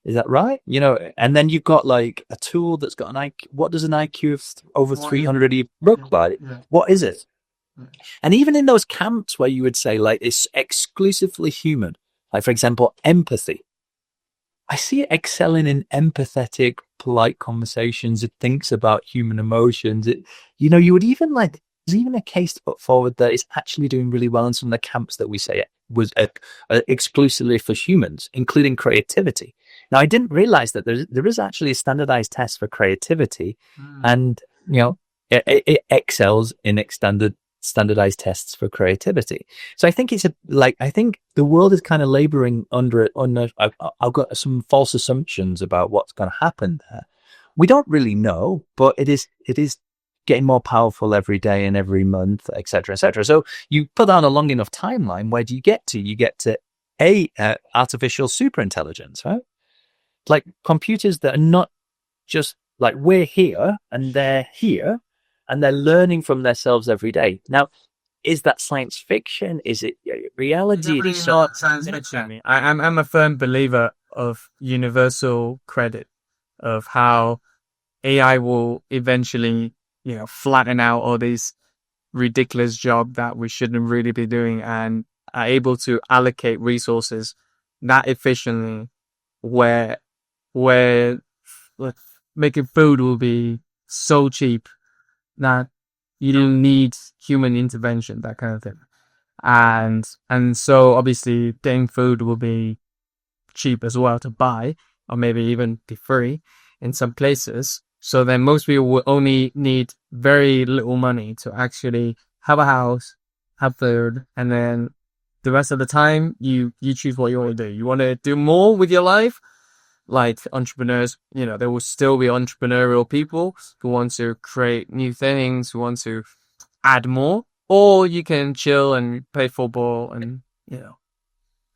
Is that right? And then you've got like a tool that's got an IQ. What does an IQ of over 300 look like? What is it? And even in those camps where you would say like it's exclusively human, like for example, empathy, I see it excelling in empathetic, polite conversations. It thinks about human emotions. You would even there's even a case to put forward that it's actually doing really well in some of the camps that we say it was exclusively for humans, including creativity. Now, I didn't realize that there is actually a standardized test for creativity, and it excels in standardized tests for creativity. So I think I think the world is kind of laboring under it. I've got some false assumptions about what's going to happen there. We don't really know, but it is getting more powerful every day and every month, etc., etc. So you put down a long enough timeline. Where do you get to? You get to artificial superintelligence, right? Like computers that are not just like we're here and they're here, and they're learning from themselves every day. Now, is that science fiction? Is it reality? It's not science fiction. I'm a firm believer of universal credit, of how AI will eventually, flatten out all these ridiculous jobs that we shouldn't really be doing, and are able to allocate resources that efficiently, where making food will be so cheap that you don't need human intervention, that kind of thing. And so obviously getting food will be cheap as well to buy, or maybe even be free in some places. So then most people will only need very little money to actually have a house, have food, and then the rest of the time you choose what you want to do. You want to do more with your life? Like entrepreneurs, there will still be entrepreneurial people who want to create new things, who want to add more, or you can chill and play football and,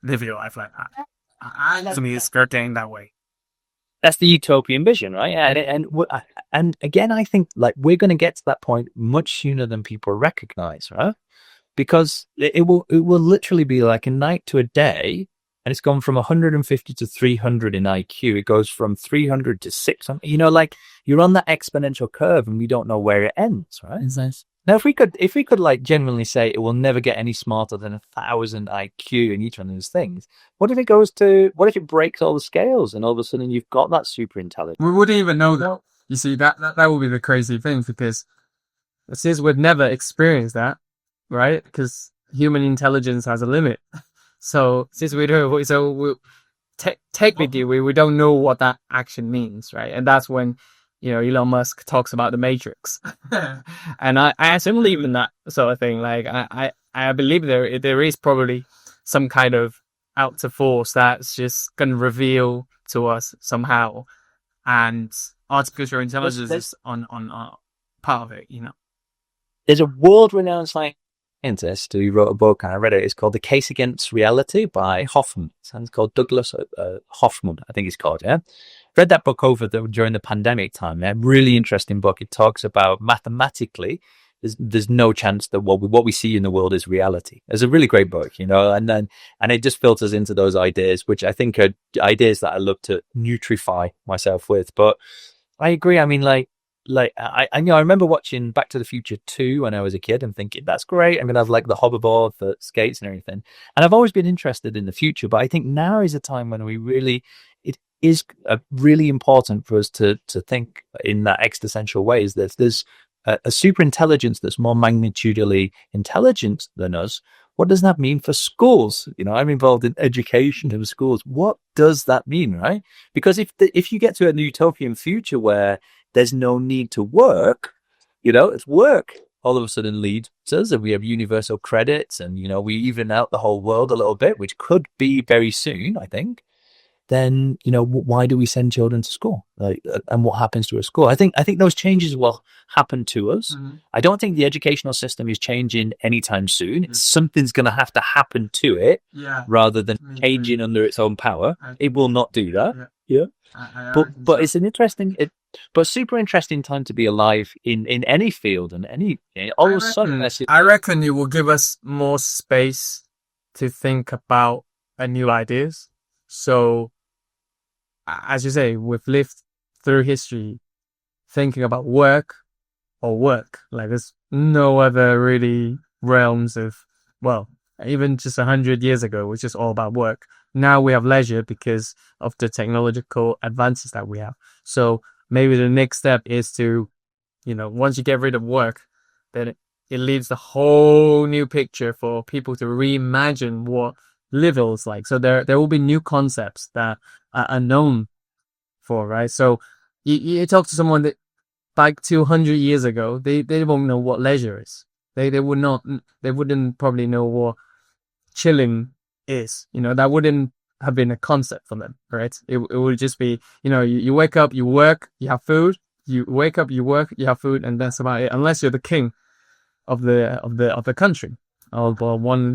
live your life like that. To me, it's skirting that way. That's the utopian vision, right? And again, I think like we're going to get to that point much sooner than people recognize, right? Because it will literally be like a night to a day. And it's gone from 150 to 300 in IQ. It goes from 300 to 600. Like you're on that exponential curve, and we don't know where it ends, right? Exactly. Now, if we could like genuinely say it will never get any smarter than 1,000 IQ in each one of those things, what if it breaks all the scales and all of a sudden you've got that super intelligence? We wouldn't even know that. You see, that would be the crazy thing, because since we've never experienced that, right? Because human intelligence has a limit. So since we do, so we, technically we don't know what that action means, right? And that's when, Elon Musk talks about the Matrix, and I still believe in that sort of thing. Like I believe there is probably some kind of outer force that's just gonna reveal to us somehow, and artificial intelligence is on part of it. There's a world-renowned scientist who wrote a book, and I read it. It's called The Case Against Reality by Hoffman. It's called Douglas Hoffman, I think it's called, yeah? Read that book during the pandemic time, yeah? Really interesting book. It talks about mathematically, there's no chance that what we see in the world is reality. It's a really great book, and it just filters into those ideas, which I think are ideas that I love to nutrify myself with. But I agree. I mean, I remember watching Back to the Future 2 when I was a kid and thinking, that's great. I'm going to have like the hoverboard, the skates and everything. And I've always been interested in the future, but I think now is a time when it is really important for us to think in that existential ways that there's a super intelligence that's more magnitudinally intelligent than us. What does that mean for schools? I'm involved in education of schools. What does that mean, right? Because if you get to a utopian future where there's no need to work, it's work all of a sudden leads us, and we have universal credits, and, we even out the whole world a little bit, which could be very soon, I think. Then, why do we send children to school? And what happens to a school? I think those changes will happen to us. Mm-hmm. I don't think the educational system is changing anytime soon. Mm-hmm. Something's going to have to happen to it, rather than changing under its own power. It will not do that. Yeah. But it's an interesting, but super interesting time to be alive in any field and any. All of a sudden, I reckon it will give us more space to think about new ideas. So, as you say, we've lived through history thinking about work. Like there's no other really realms of, even just 100 years ago, it was just all about work. Now we have leisure because of the technological advances that we have. So maybe the next step is to, once you get rid of work, then it leaves a whole new picture for people to reimagine what living is like. So there will be new concepts that are unknown for, right? So you talk to someone that back 200 years ago, they won't know what leisure is. They wouldn't probably know what chilling is. That wouldn't have been a concept for them, right? It would just be, you wake up, you work, you have food. You wake up, you work, you have food, and that's about it. Unless you're the king of the country, or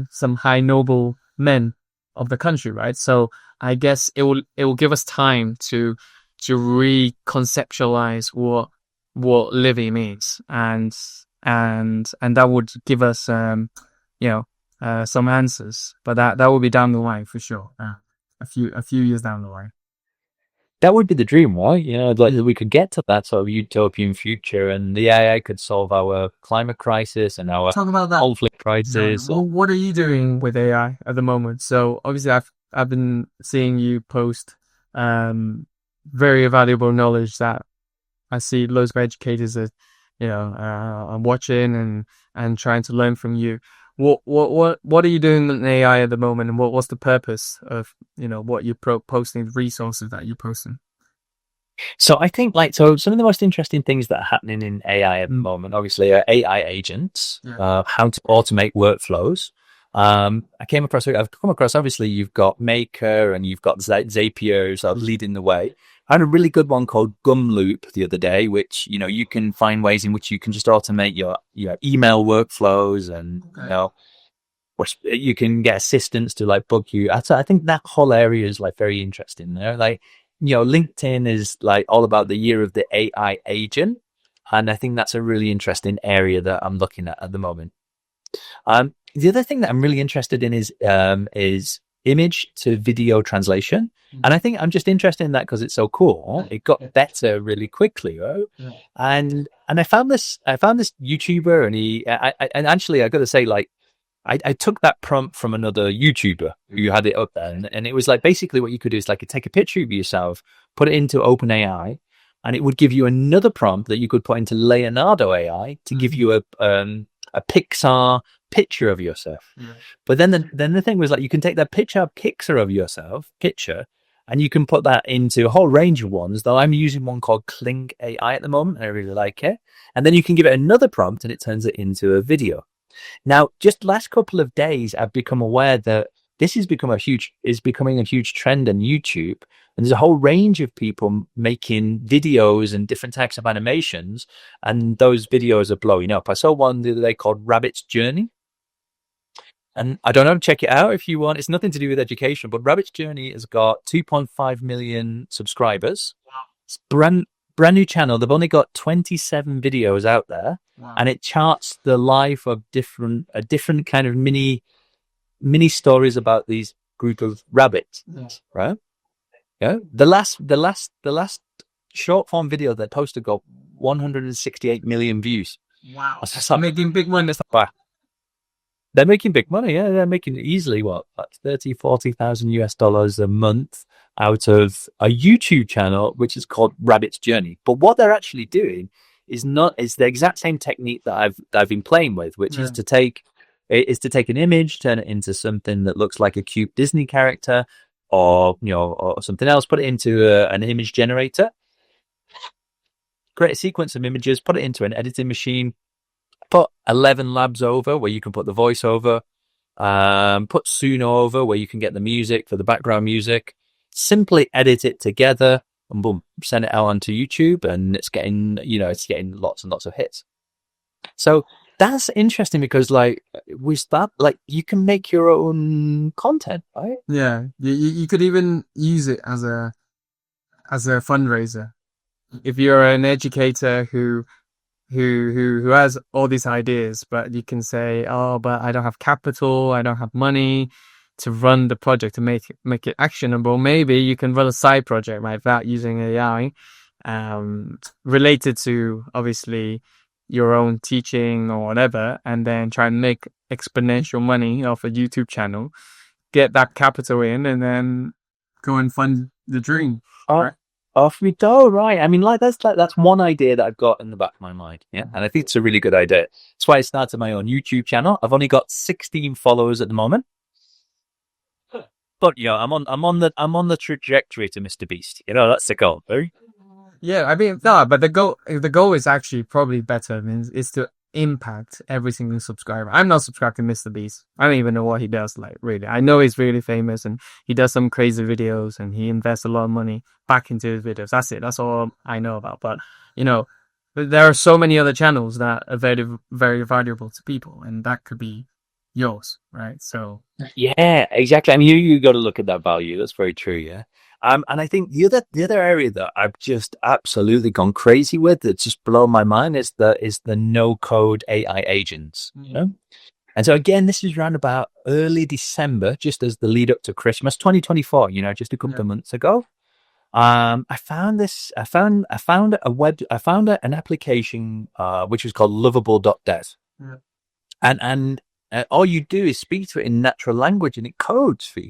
some high noble men of the country, right? So I guess it will give us time to reconceptualize what living means, and that would give us some answers, but that will be down the line for sure, a few years down the line. That would be the dream, right? Like we could get to that sort of utopian future, and the AI could solve our climate crisis and our conflict crisis. Well, what are you doing with AI at the moment? So obviously, I've been seeing you post very valuable knowledge that I see loads of educators are, are watching and trying to learn from you. What are you doing in AI at the moment, and what's the purpose of what you're posting, the resources that you're posting? So I think some of the most interesting things that are happening in AI at the moment, obviously, are AI agents, how to automate workflows. I've come across, obviously, you've got Maker and you've got Zapier sort of leading the way. I had a really good one called Gumloop the other day, which, you can find ways in which you can just automate your email workflows, and, you can get assistants to bug you. I think that whole area is very interesting there. LinkedIn is all about the year of the AI agent. And I think that's a really interesting area that I'm looking at the moment. The other thing that I'm really interested in is image to video translation. And I think I'm just interested in that because it's so cool. It got better really quickly, right? And I found this YouTuber, and actually I got to say, I took that prompt from another YouTuber who had it up there, and it was basically what you could do is take a picture of yourself, put it into OpenAI, and it would give you another prompt that you could put into Leonardo AI to give you a Pixar picture of yourself. But then the thing was, like, you can take that picture of yourself, and you can put that into a whole range of ones, though I'm using one called Kling AI at the moment, and I really like it. And then you can give it another prompt and it turns it into a video. Now, just last couple of days, I've become aware that this is becoming a huge trend on YouTube. And there's a whole range of people making videos and different types of animations, and those videos are blowing up. I saw one the other day called Rabbit's Journey. And I don't know, check it out if you want. It's nothing to do with education, but Rabbit's Journey has got 2.5 million subscribers. It's brand new channel. They've only got 27 videos out there, and it charts the life of different kind of mini stories about these group of rabbits, right? Yeah. The last short form video they posted got 168 million views. Wow. Like, making big money. They're making big money. Yeah, they're making easily what, like $40,000 a month out of a YouTube channel which is called Rabbit's Journey. But what they're actually doing is the exact same technique that I've been playing with, which is to take an image, turn it into something that looks like a cute Disney character, or something else, put it into an image generator, create a sequence of images, put it into an editing machine, put 11 labs over where you can put the voice over, put Suno over where you can get the music for the background music, simply edit it together, and boom, send it out onto YouTube, and it's getting lots and lots of hits. So that's interesting because, like, with that, like, you can make your own content, right? Yeah, you could even use it as a fundraiser. If you're an educator who has all these ideas, but you can say, oh, but I don't have capital, I don't have money to run the project to make it actionable. Maybe you can run a side project like that using AI, related to obviously your own teaching or whatever, and then try and make exponential money off a YouTube channel, get that capital in, and then go and fund the dream. Right? Off we go, right? I mean, that's one idea that I've got in the back of my mind, yeah, and I think it's a really good idea. That's why I started my own YouTube channel. I've only got 16 followers at the moment, but I'm on the trajectory to Mr. Beast. That's the goal, right? Yeah, I mean, no, but the goal is actually probably better. I mean, it's to impact every single subscriber. I'm not subscribed to Mr. Beast. I don't even know what he does, like, really. I know he's really famous and he does some crazy videos and he invests a lot of money back into his videos. That's it. That's all I know about. But, there are so many other channels that are very, very valuable to people, and that could be yours, right? So yeah, exactly. I mean, you got to look at that value. That's very true. Yeah. And I think the other area that I've just absolutely gone crazy with, that's just blown my mind, is the no code AI agents. And so again, this is around about early December, just as the lead up to Christmas 2024. Just a couple of months ago. I found an application which was called lovable.dev. And all you do is speak to it in natural language and it codes for you.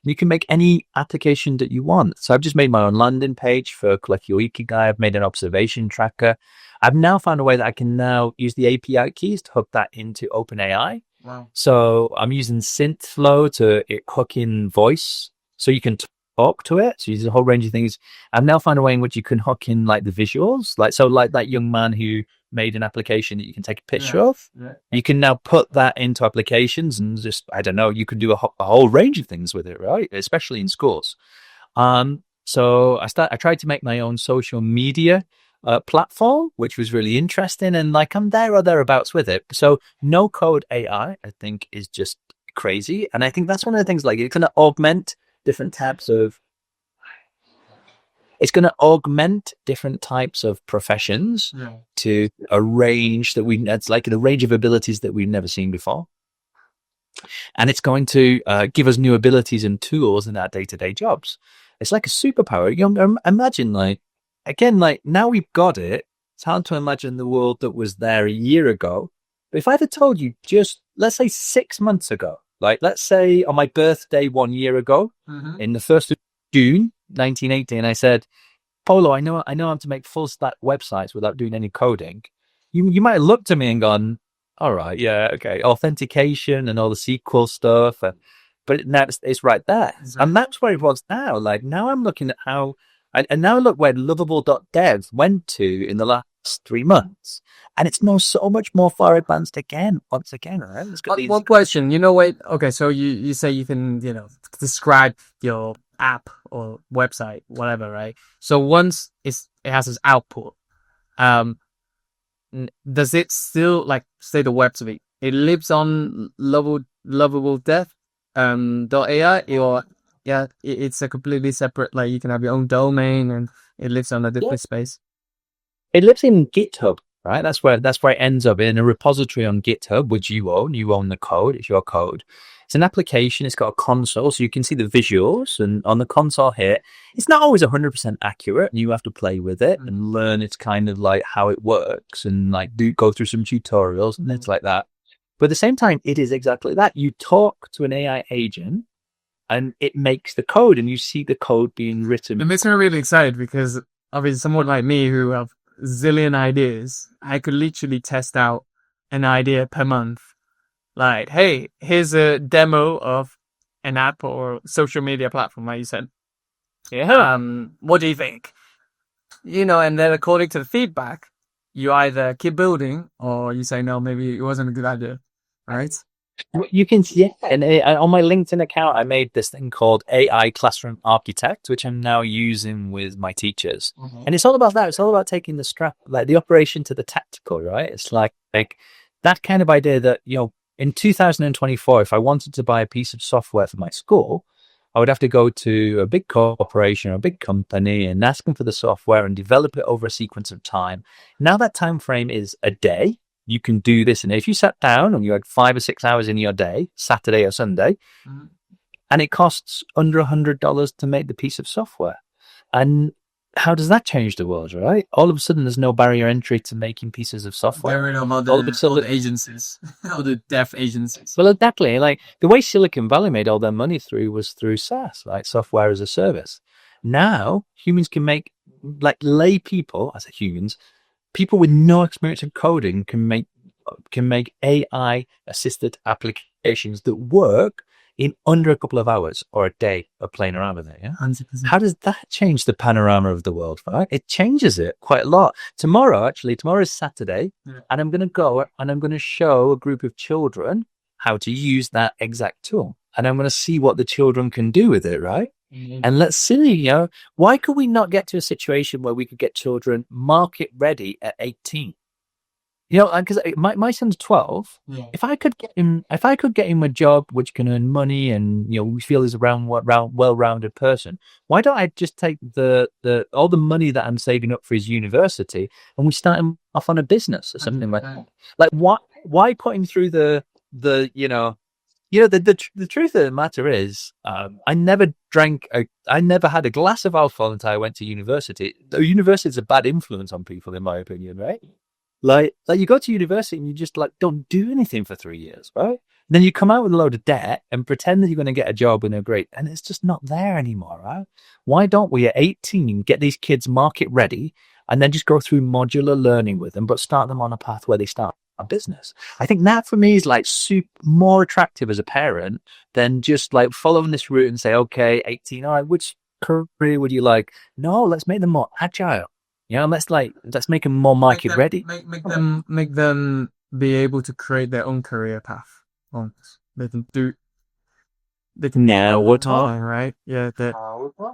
You can make any application that you want. So I've just made my own landing page for Collect Your Ikigai. I've made an observation tracker. I've now found a way that I can now use the API keys to hook that into OpenAI. Wow. So I'm using SynthFlow to hook in voice, so you can talk to it. So there's a whole range of things. I've now found a way in which you can hook in, like, the visuals, like that young man who made an application that you can take a picture of. Yeah. You can now put that into applications and just, I don't know, you can do a whole range of things with it, right? Especially in schools. So I tried to make my own social media platform, which was really interesting, and, like, I'm there or thereabouts with it. So no code AI, I think, is just crazy, and I think that's one of the things, like, it's going to augment different types of professions to a range it's like a range of abilities that we've never seen before. And it's going to give us new abilities and tools in our day-to-day jobs. It's like a superpower. Imagine, like, again, like, now we've got it. It's hard to imagine the world that was there a year ago. But if I'd have told you just, let's say 6 months ago, like, let's say on my birthday 1 year ago, in the 1st of June, 1980, and I said, Polo, I know how to make full stack websites without doing any coding. You might have looked at me and gone, all right, yeah, okay, authentication and all the SQL stuff, but now it's right there, and that's where it was now. Like now, I'm looking at how, and now look where Lovable.dev went to in the last 3 months, and it's now so much more far advanced again. Once again, right? It's got these... One question, wait, okay, so you say you can, describe your app or website, whatever, right? So once it has its output, does it still, like, say the website, it lives on lovable dev .ai, or yeah, it's a completely separate, like, you can have your own domain and it lives on a different space? It lives in GitHub, right? That's where it ends up, in a repository on GitHub, which you own. You own the code. It's your code. It's an application. It's got a console, so you can see the visuals. And on the console here, it's not always 100% accurate. You have to play with it and learn it's kind of like how it works, and like go through some tutorials and things like that. But at the same time, it is exactly that. You talk to an AI agent, and it makes the code, and you see the code being written. It makes me really excited because obviously someone like me who have zillion ideas, I could literally test out an idea per month. Like, hey, here's a demo of an app or social media platform, like you said. Yeah. What do you think? And then according to the feedback, you either keep building or you say, no, maybe it wasn't a good idea. Right? You can, yeah. And on my LinkedIn account, I made this thing called AI Classroom Architect, which I'm now using with my teachers. Mm-hmm. And it's all about that. It's all about taking the operation to the tactical, right? It's like that kind of idea that, in 2024, if I wanted to buy a piece of software for my school, I would have to go to a big corporation or a big company and ask them for the software and develop it over a sequence of time. Now that time frame is a day. You can do this, and if you sat down and you had 5 or 6 hours in your day, Saturday or Sunday, and it costs under $100 to make the piece of software. And how does that change the world, right? All of a sudden, there's no barrier entry to making pieces of software. There are no all the agencies, all the dev agencies. Well, exactly. Like the way Silicon Valley made all their money was through SaaS, like software as a service. Now, humans can make, like lay people, as humans, people with no experience in coding can make AI assisted applications that work in under a couple of hours or a day of playing around with it. Yeah. 100%. How does that change the panorama of the world? Right? It changes it quite a lot. Tomorrow is Saturday, and I'm going to go and I'm going to show a group of children how to use that exact tool, and I'm going to see what the children can do with it. Right. Mm-hmm. And let's see, why could we not get to a situation where we could get children market ready at 18? Because my son's 12. Yeah. If I could get him a job which can earn money and we feel is a well-rounded person, why don't I just take the all the money that I'm saving up for his university and we start him off on a business or something like that? Like why put him through the truth of the matter is, I never had a glass of alcohol until I went to university. The university is a bad influence on people, in my opinion, right? Like you go to university and you just don't do anything for 3 years, right? And then you come out with a load of debt and pretend that you're going to get a job and and it's just not there anymore, right? Why don't we at 18 get these kids market ready and then just go through modular learning with them, but start them on a path where they start a business? I think that for me is more attractive as a parent than just following this route and say, okay, 18, all right, which career would you like? No, let's make them more agile. Let's make them more market ready. Make them be able to create their own career path. They can now we're talking, right? Yeah.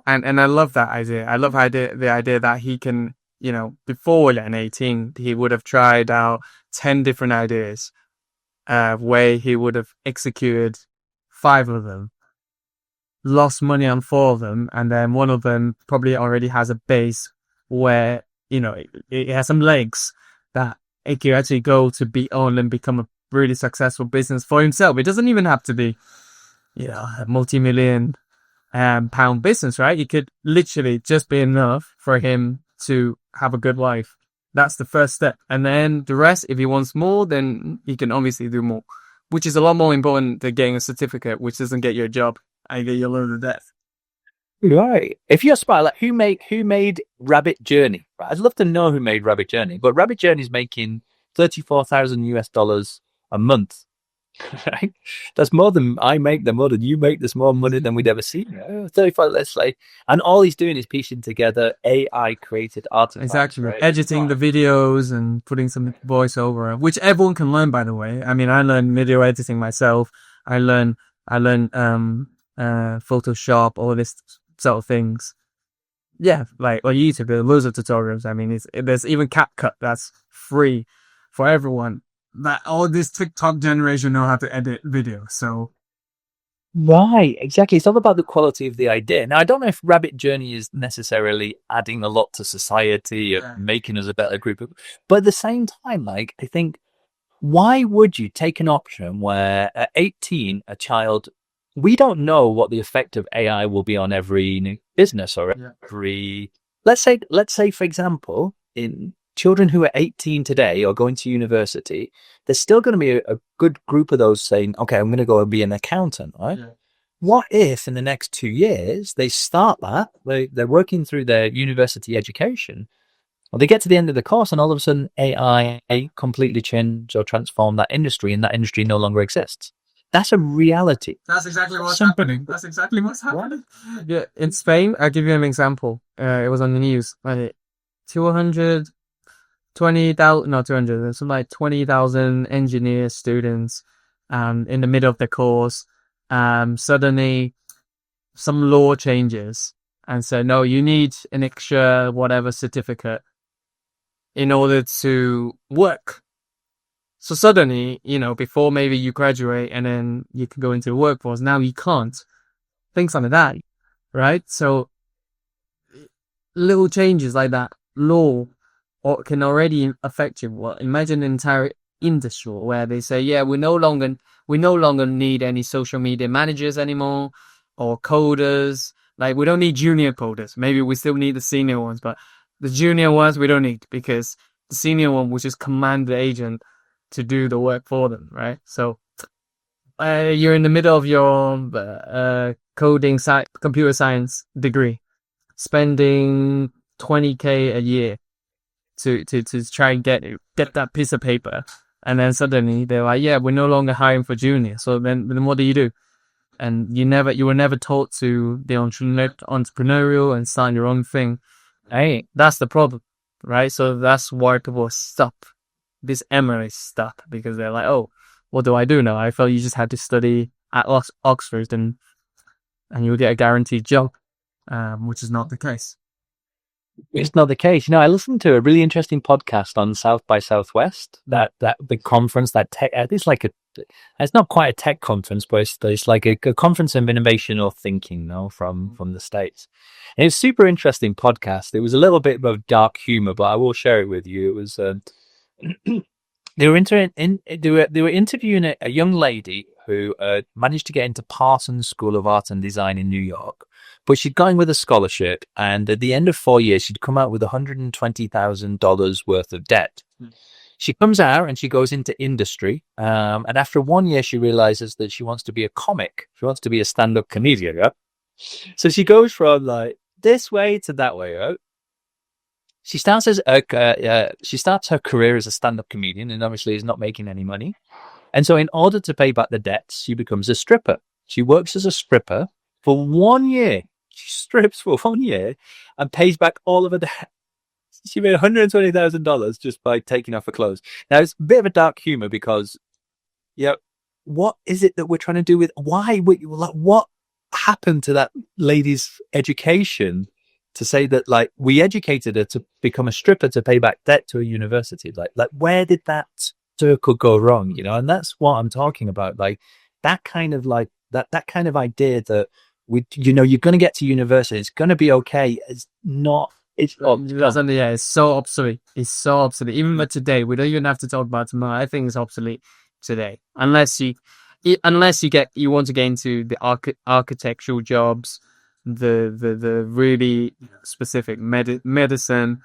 And I love that idea. I love the idea that he can, before an 18, he would have tried out 10 different ideas, where he would have executed 5 of them, lost money on 4 of them, and then one of them probably already has a base where, it has some legs that it can actually go to be on and become a really successful business for himself. It doesn't even have to be, a multi-million pound business, right? It could literally just be enough for him to have a good life. That's the first step. And then the rest, if he wants more, then he can obviously do more, which is a lot more important than getting a certificate, which doesn't get you a job and get you a load of debt. Right. If you're spy, like who made Rabbit Journey? Right, I'd love to know who made Rabbit Journey. But Rabbit Journey's making $34,000 a month. Right? That's more than I make. The more than you make. There's more money than we'd ever see. 35. Let's say, and all he's doing is piecing together AI created artifacts. Exactly. Right. Editing the videos and putting some voiceover, which everyone can learn, by the way. I mean, I learned video editing myself. I learned Photoshop, all this sort of things. Yeah, like on YouTube, there are loads of tutorials. I mean, there's even CapCut that's free for everyone. That all this TikTok generation know how to edit video. So Right, exactly. It's all about the quality of the idea. Now, I don't know if Rabbit Journey is necessarily adding a lot to society or yeah, making us a better group of, but at the same time, like, I think, why would you take an option where at 18, a child, we don't know what the effect of AI will be on every new business or yeah, every, let's say, for example, in children who are 18 today or going to university, there's still going to be a good group of those saying, okay, I'm going to go and be an accountant, right? yeah. What if in the next 2 years they start that, they're working through their university education, well, they get to the end of the course and all of a sudden AI completely change or transform that industry and that industry no longer exists. That's a reality. That's exactly what's Some, happening. That's exactly what's happening. Yeah, in Spain, I'll give you an example. It was on the news. 220,000, not 200, there's some like 20,000 engineer students, in the middle of the course, suddenly some law changes and so, no, you need an extra whatever certificate in order to work. So suddenly, before maybe you graduate and then you can go into the workforce, now you can't. Things like that, right? So little changes like that, law, or can already affect you. Well, imagine an entire industry where they say, yeah, we no longer need any social media managers anymore or coders. Like we don't need junior coders. Maybe we still need the senior ones, but the junior ones we don't need because the senior one will just command the agent to do the work for them, right? So you're in the middle of your computer science degree, spending 20K a year to try and get that piece of paper, and then suddenly they're like, yeah, we're no longer hiring for junior. So then what do? And you were never taught to be entrepreneurial and start your own thing. Hey, that's the problem, right? So that's why people stop. This Emily stop because they're like, oh, what do I do now? I felt you just had to study at Oxford and you'll get a guaranteed job, which is not the case. it's not the case. I listened to a really interesting podcast on South by Southwest, that big conference, that tech, it's not quite a tech conference, but it's like a conference of innovation or thinking, from the States. And it's super interesting podcast. It was a little bit of dark humor, but I will share it with you. It was, they were interviewing a young lady who managed to get into Parsons School of Art and Design in New York, but she'd gone with a scholarship, and at the end of 4 years, she'd come out with $120,000 worth of debt. She comes out and she goes into industry, and after 1 year, she realizes that she wants to be a comic. She wants to be a stand-up comedian. Yeah? So she goes from like this way to that way. Right? She starts her career as a stand-up comedian, and obviously is not making any money. And so, in order to pay back the debts, she becomes a stripper. She works as a stripper for 1 year. She strips for 1 year and pays back all of her debt. She made $120,000 just by taking off her clothes. Now, it's a bit of a dark humor because, what is it that we're trying to do with? What happened to that lady's education to say that, like, we educated her to become a stripper to pay back debt to a university? Like where did that circle go wrong? And that's what I'm talking about. Like that kind of that kind of idea that you're going to get to university, it's going to be okay. It's not. It's Yeah, it's so obsolete. It's so obsolete. Even for today, we don't even have to talk about tomorrow. I think it's obsolete today, unless you want to get into the architectural jobs, the really specific medicine.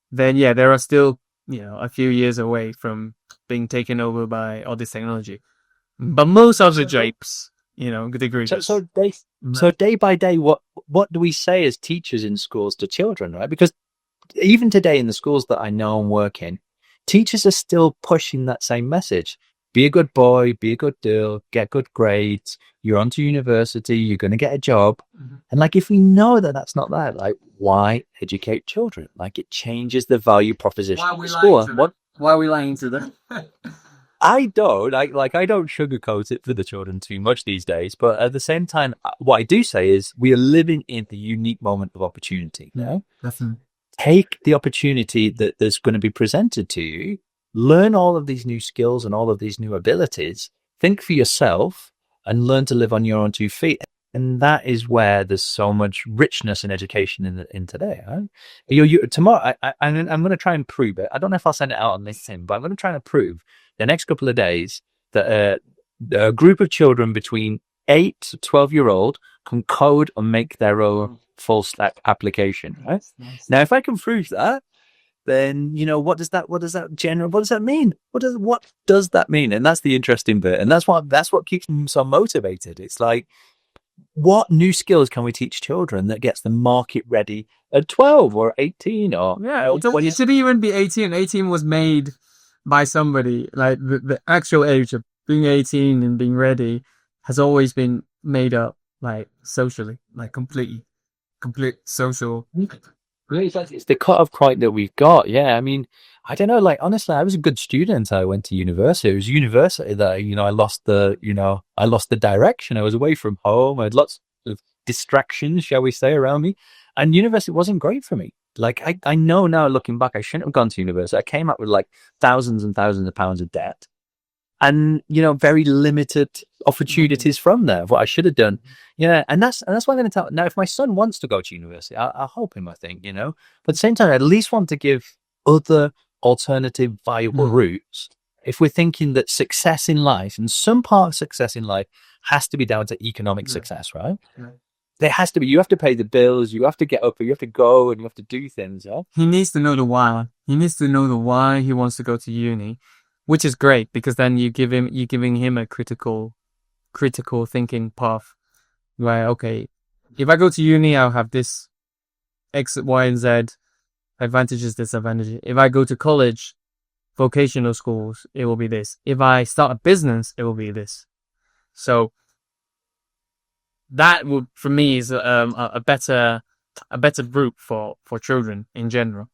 Then yeah, there are still a few years away from being taken over by all this technology. But most of the japes, degrees. So day by day, what what do we say as teachers in schools to children, right? Because even today in the schools that I know and work in, teachers are still pushing that same message. Be a good boy, be a good girl, get good grades. You're on to university, you're going to get a job. Mm-hmm. And like, if we know that that's not that, like, why educate children? Like, it changes the value proposition of the school. Why are we lying to them? I don't I don't sugarcoat it for the children too much these days, but at the same time, what I do say is we are living in the unique moment of opportunity. Yeah, definitely. Take the opportunity that there's going to be presented to you, learn all of these new skills and all of these new abilities, think for yourself, and learn to live on your own 2 feet. And that is where there's so much richness in education in today. Right? Tomorrow, I'm going to try and prove it. I don't know if I'll send it out on LinkedIn, but I'm going to try and prove the next couple of days that a group of children between 8 to 12-year-old can code and make their own full stack application. Right? Nice. Now, if I can prove that, then what does that mean? What does that mean? And that's the interesting bit, and that's what keeps them so motivated. It's like, what new skills can we teach children that gets them market ready at 12 or 18 or it shouldn't even be 18. 18 was made by somebody. Like the actual age of being 18 and being ready has always been made up, like socially, like complete social. It's the cut-off point that we've got. Yeah, I mean, I don't know. Like, honestly, I was a good student. I went to university. It was university that I lost the direction. I was away from home. I had lots of distractions, shall we say, around me, and university wasn't great for me. Like, I know now, looking back, I shouldn't have gone to university. I came up with like thousands and thousands of pounds of debt, and very limited opportunities from there of what I should have done. Yeah, and that's what I'm going to tell. Now, if my son wants to go to university, I'll help him, I think, but at the same time, I at least want to give other alternative viable routes. If we're thinking that success in life, and some part of success in life has to be down to economic success, right? Yeah. There has to be, you have to pay the bills, you have to get up, you have to go, and you have to do things. Yeah? He needs to know the why. He needs to know the why he wants to go to uni, which is great, because then you're giving him a critical thinking path. Right, okay, if I go to uni, I'll have this X, Y, and Z advantages, disadvantages. If I go to college, vocational schools, it will be this. If I start a business, it will be this. So that would, for me, is a better route for children in general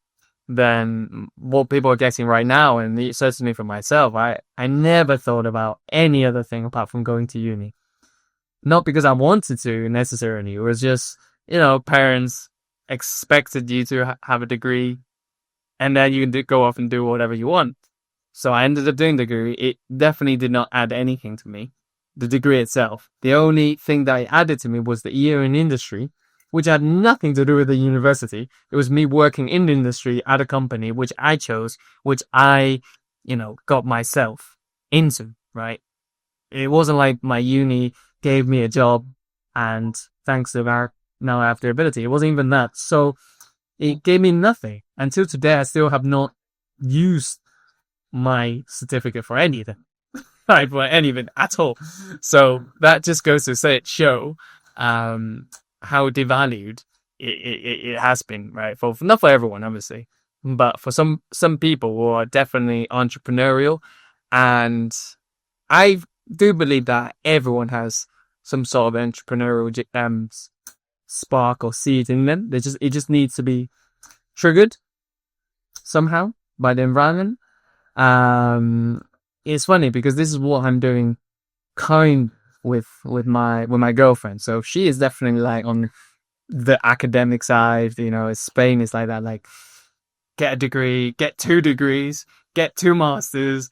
than what people are getting right now. And certainly for myself, I never thought about any other thing apart from going to uni. Not because I wanted to necessarily. It was just, parents expected you to have a degree, and then you can go off and do whatever you want. So I ended up doing the degree. It definitely did not add anything to me, the degree itself. The only thing that it added to me was the year in industry, which had nothing to do with the university. It was me working in the industry at a company, which I chose, which I, got myself into, right? It wasn't like my uni gave me a job and thanks to that, now I have the ability. It wasn't even that. So it gave me nothing. Until today, I still have not used my certificate for anything. Like, for anything at all. So that just goes to show how devalued it has been, right? Not for everyone, obviously, but for some people who are definitely entrepreneurial. And I do believe that everyone has some sort of entrepreneurial spark or seed in them. It just needs to be triggered somehow by the environment. It's funny because this is what I'm doing with my girlfriend. So she is definitely like on the academic side, Spain is like that, like get a degree, get 2 degrees, get 2 masters,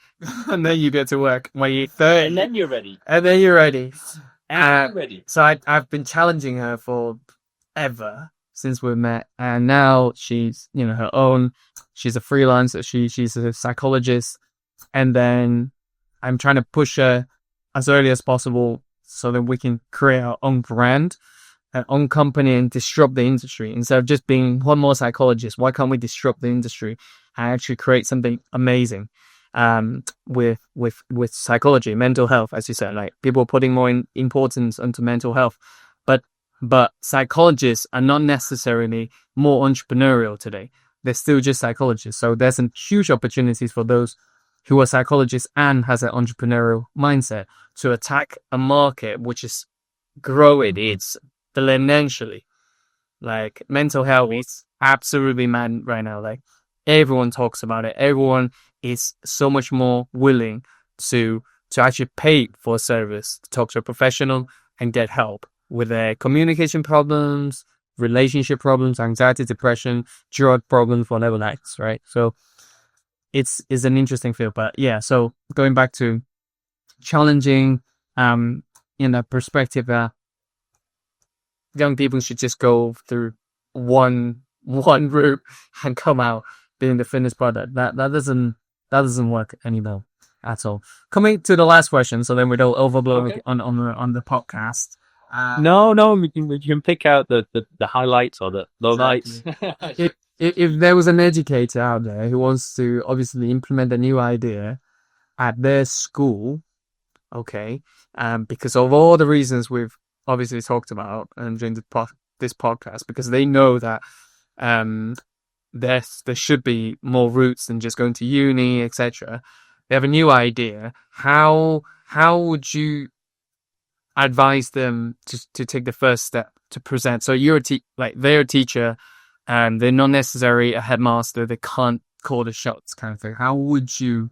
and then you get to work when you're 30. And then you're ready. So I've been challenging her for ever since we met, and now she's her own. She's a freelancer. She's a psychologist, and then I'm trying to push her as early as possible so that we can create our own brand, our own company, and disrupt the industry instead of just being one more psychologist. Why can't we disrupt the industry and actually create something amazing? With psychology, mental health, as you said, like people are putting more importance onto mental health, but but psychologists are not necessarily more entrepreneurial today. They're still just psychologists. So there's some huge opportunities for those who are psychologists and has an entrepreneurial mindset to attack a market which is growing. It's exponentially. Like mental health is absolutely mad right now. Like everyone talks about it. Everyone is so much more willing to actually pay for a service, to talk to a professional and get help with their communication problems, relationship problems, anxiety, depression, drug problems, whatever that's right. So it's an interesting field. But yeah, so going back to challenging in a perspective that young people should just go through one route and come out being the finished product. That doesn't work anymore at all. Coming to the last question, so then we don't overblow on the podcast. No, we can pick out the highlights or the lowlights. If there was an educator out there who wants to obviously implement a new idea at their school, okay, because of all the reasons we've obviously talked about during this podcast, because they know that there should be more routes than just going to uni, etc. They have a new idea. How would you advise them to take the first step to present? So you're they're a teacher, and they're not necessarily a headmaster. They can't call the shots, kind of thing. How would you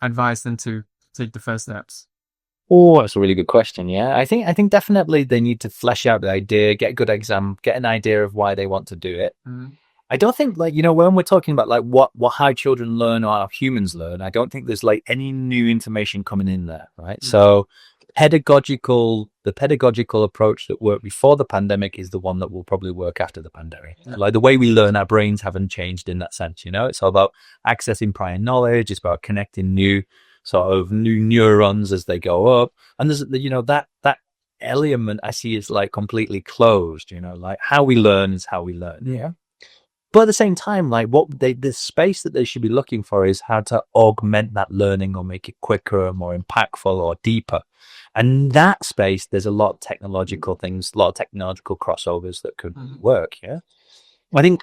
advise them to take the first steps? Oh, that's a really good question. Yeah, I think definitely they need to flesh out the idea, get a good exam, get an idea of why they want to do it. I don't think when we're talking about what how children learn or how humans learn, I don't think there's any new information coming in there, right? So the pedagogical approach that worked before the pandemic is the one that will probably work after the pandemic. Like the way we learn, our brains haven't changed in that sense. It's all about accessing prior knowledge. It's about connecting new neurons as they go up. And there's, that element I see is completely closed, like how we learn is how we learn. Yeah. But at the same time, the space that they should be looking for is how to augment that learning or make it quicker or more impactful or deeper. And that space, there's a lot of technological things, a lot of technological crossovers that could work. Yeah. I think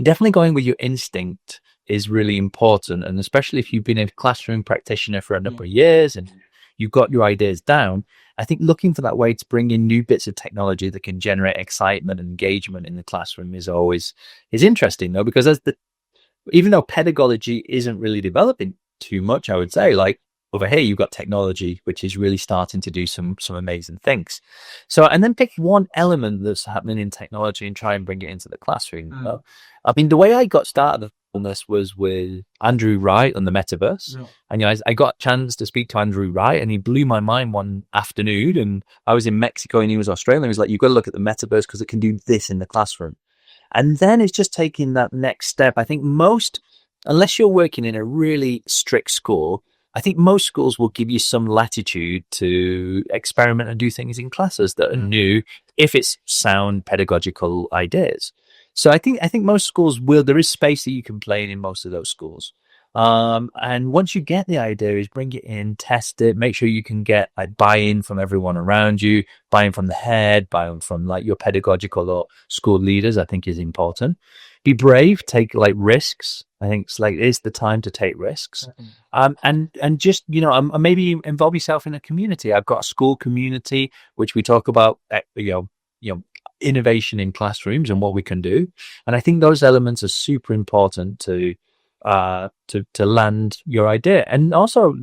definitely going with your instinct is really important. And especially if you've been a classroom practitioner for a number of years and you've got your ideas down, I think looking for that way to bring in new bits of technology that can generate excitement and engagement in the classroom is interesting, though, because even though pedagogy isn't really developing too much, I would say, over here, you've got technology, which is really starting to do some amazing things. So, and then pick one element that's happening in technology and try and bring it into the classroom. I mean, the way I got started on this was with Andrew Wright on the metaverse. And I got a chance to speak to Andrew Wright, and he blew my mind one afternoon. And I was in Mexico and he was Australian. He was like, "You've got to look at the metaverse because it can do this in the classroom." And then it's just taking that next step. I think unless you're working in a really strict school, I think most schools will give you some latitude to experiment and do things in classes that are new if it's sound pedagogical ideas. So I think most schools will. There is space that you can play in most of those schools. And once you get the idea, is bring it in, test it, make sure you can get buy-in from everyone around you, buy-in from the head, buy-in from your pedagogical or school leaders. I think is important. Be brave, take risks. I think it's the time to take risks. And just, maybe involve yourself in a community. I've got a school community, which we talk about, innovation in classrooms and what we can do. And I think those elements are super important to land your idea. And also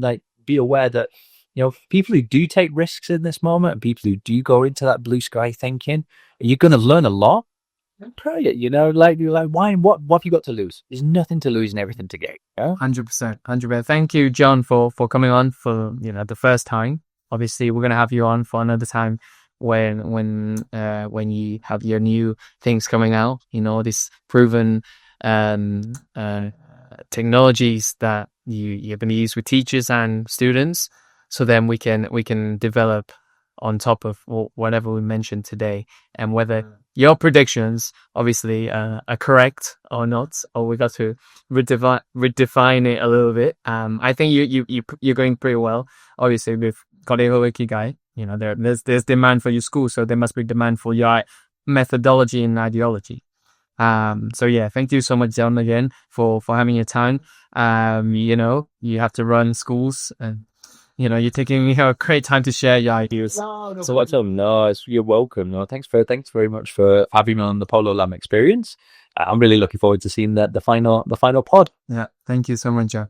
be aware that, people who do take risks in this moment and people who do go into that blue sky thinking, you're going to learn a lot. Try it, you're like, why? What have you got to lose? There's nothing to lose and everything to gain. 100%. Thank you, John, for coming on for the first time. Obviously, we're gonna have you on for another time when you have your new things coming out. This proven technologies that you're gonna use with teachers and students. So then we can develop on top of whatever we mentioned today, and whether your predictions obviously are correct or not, or we got to redefine it a little bit. I think you're going pretty well, obviously, with Koreho Ikigai. you know, there's demand for your school, so there must be demand for your methodology and ideology. So yeah, thank you so much, John, again for having your time. You know, you have to run schools, and you know, you're taking a great time to share your ideas. No, so what's up? No, you're welcome. No, thanks very much for having me on the Polo Lamb experience. I'm really looking forward to seeing the final pod. Yeah, thank you so much, John.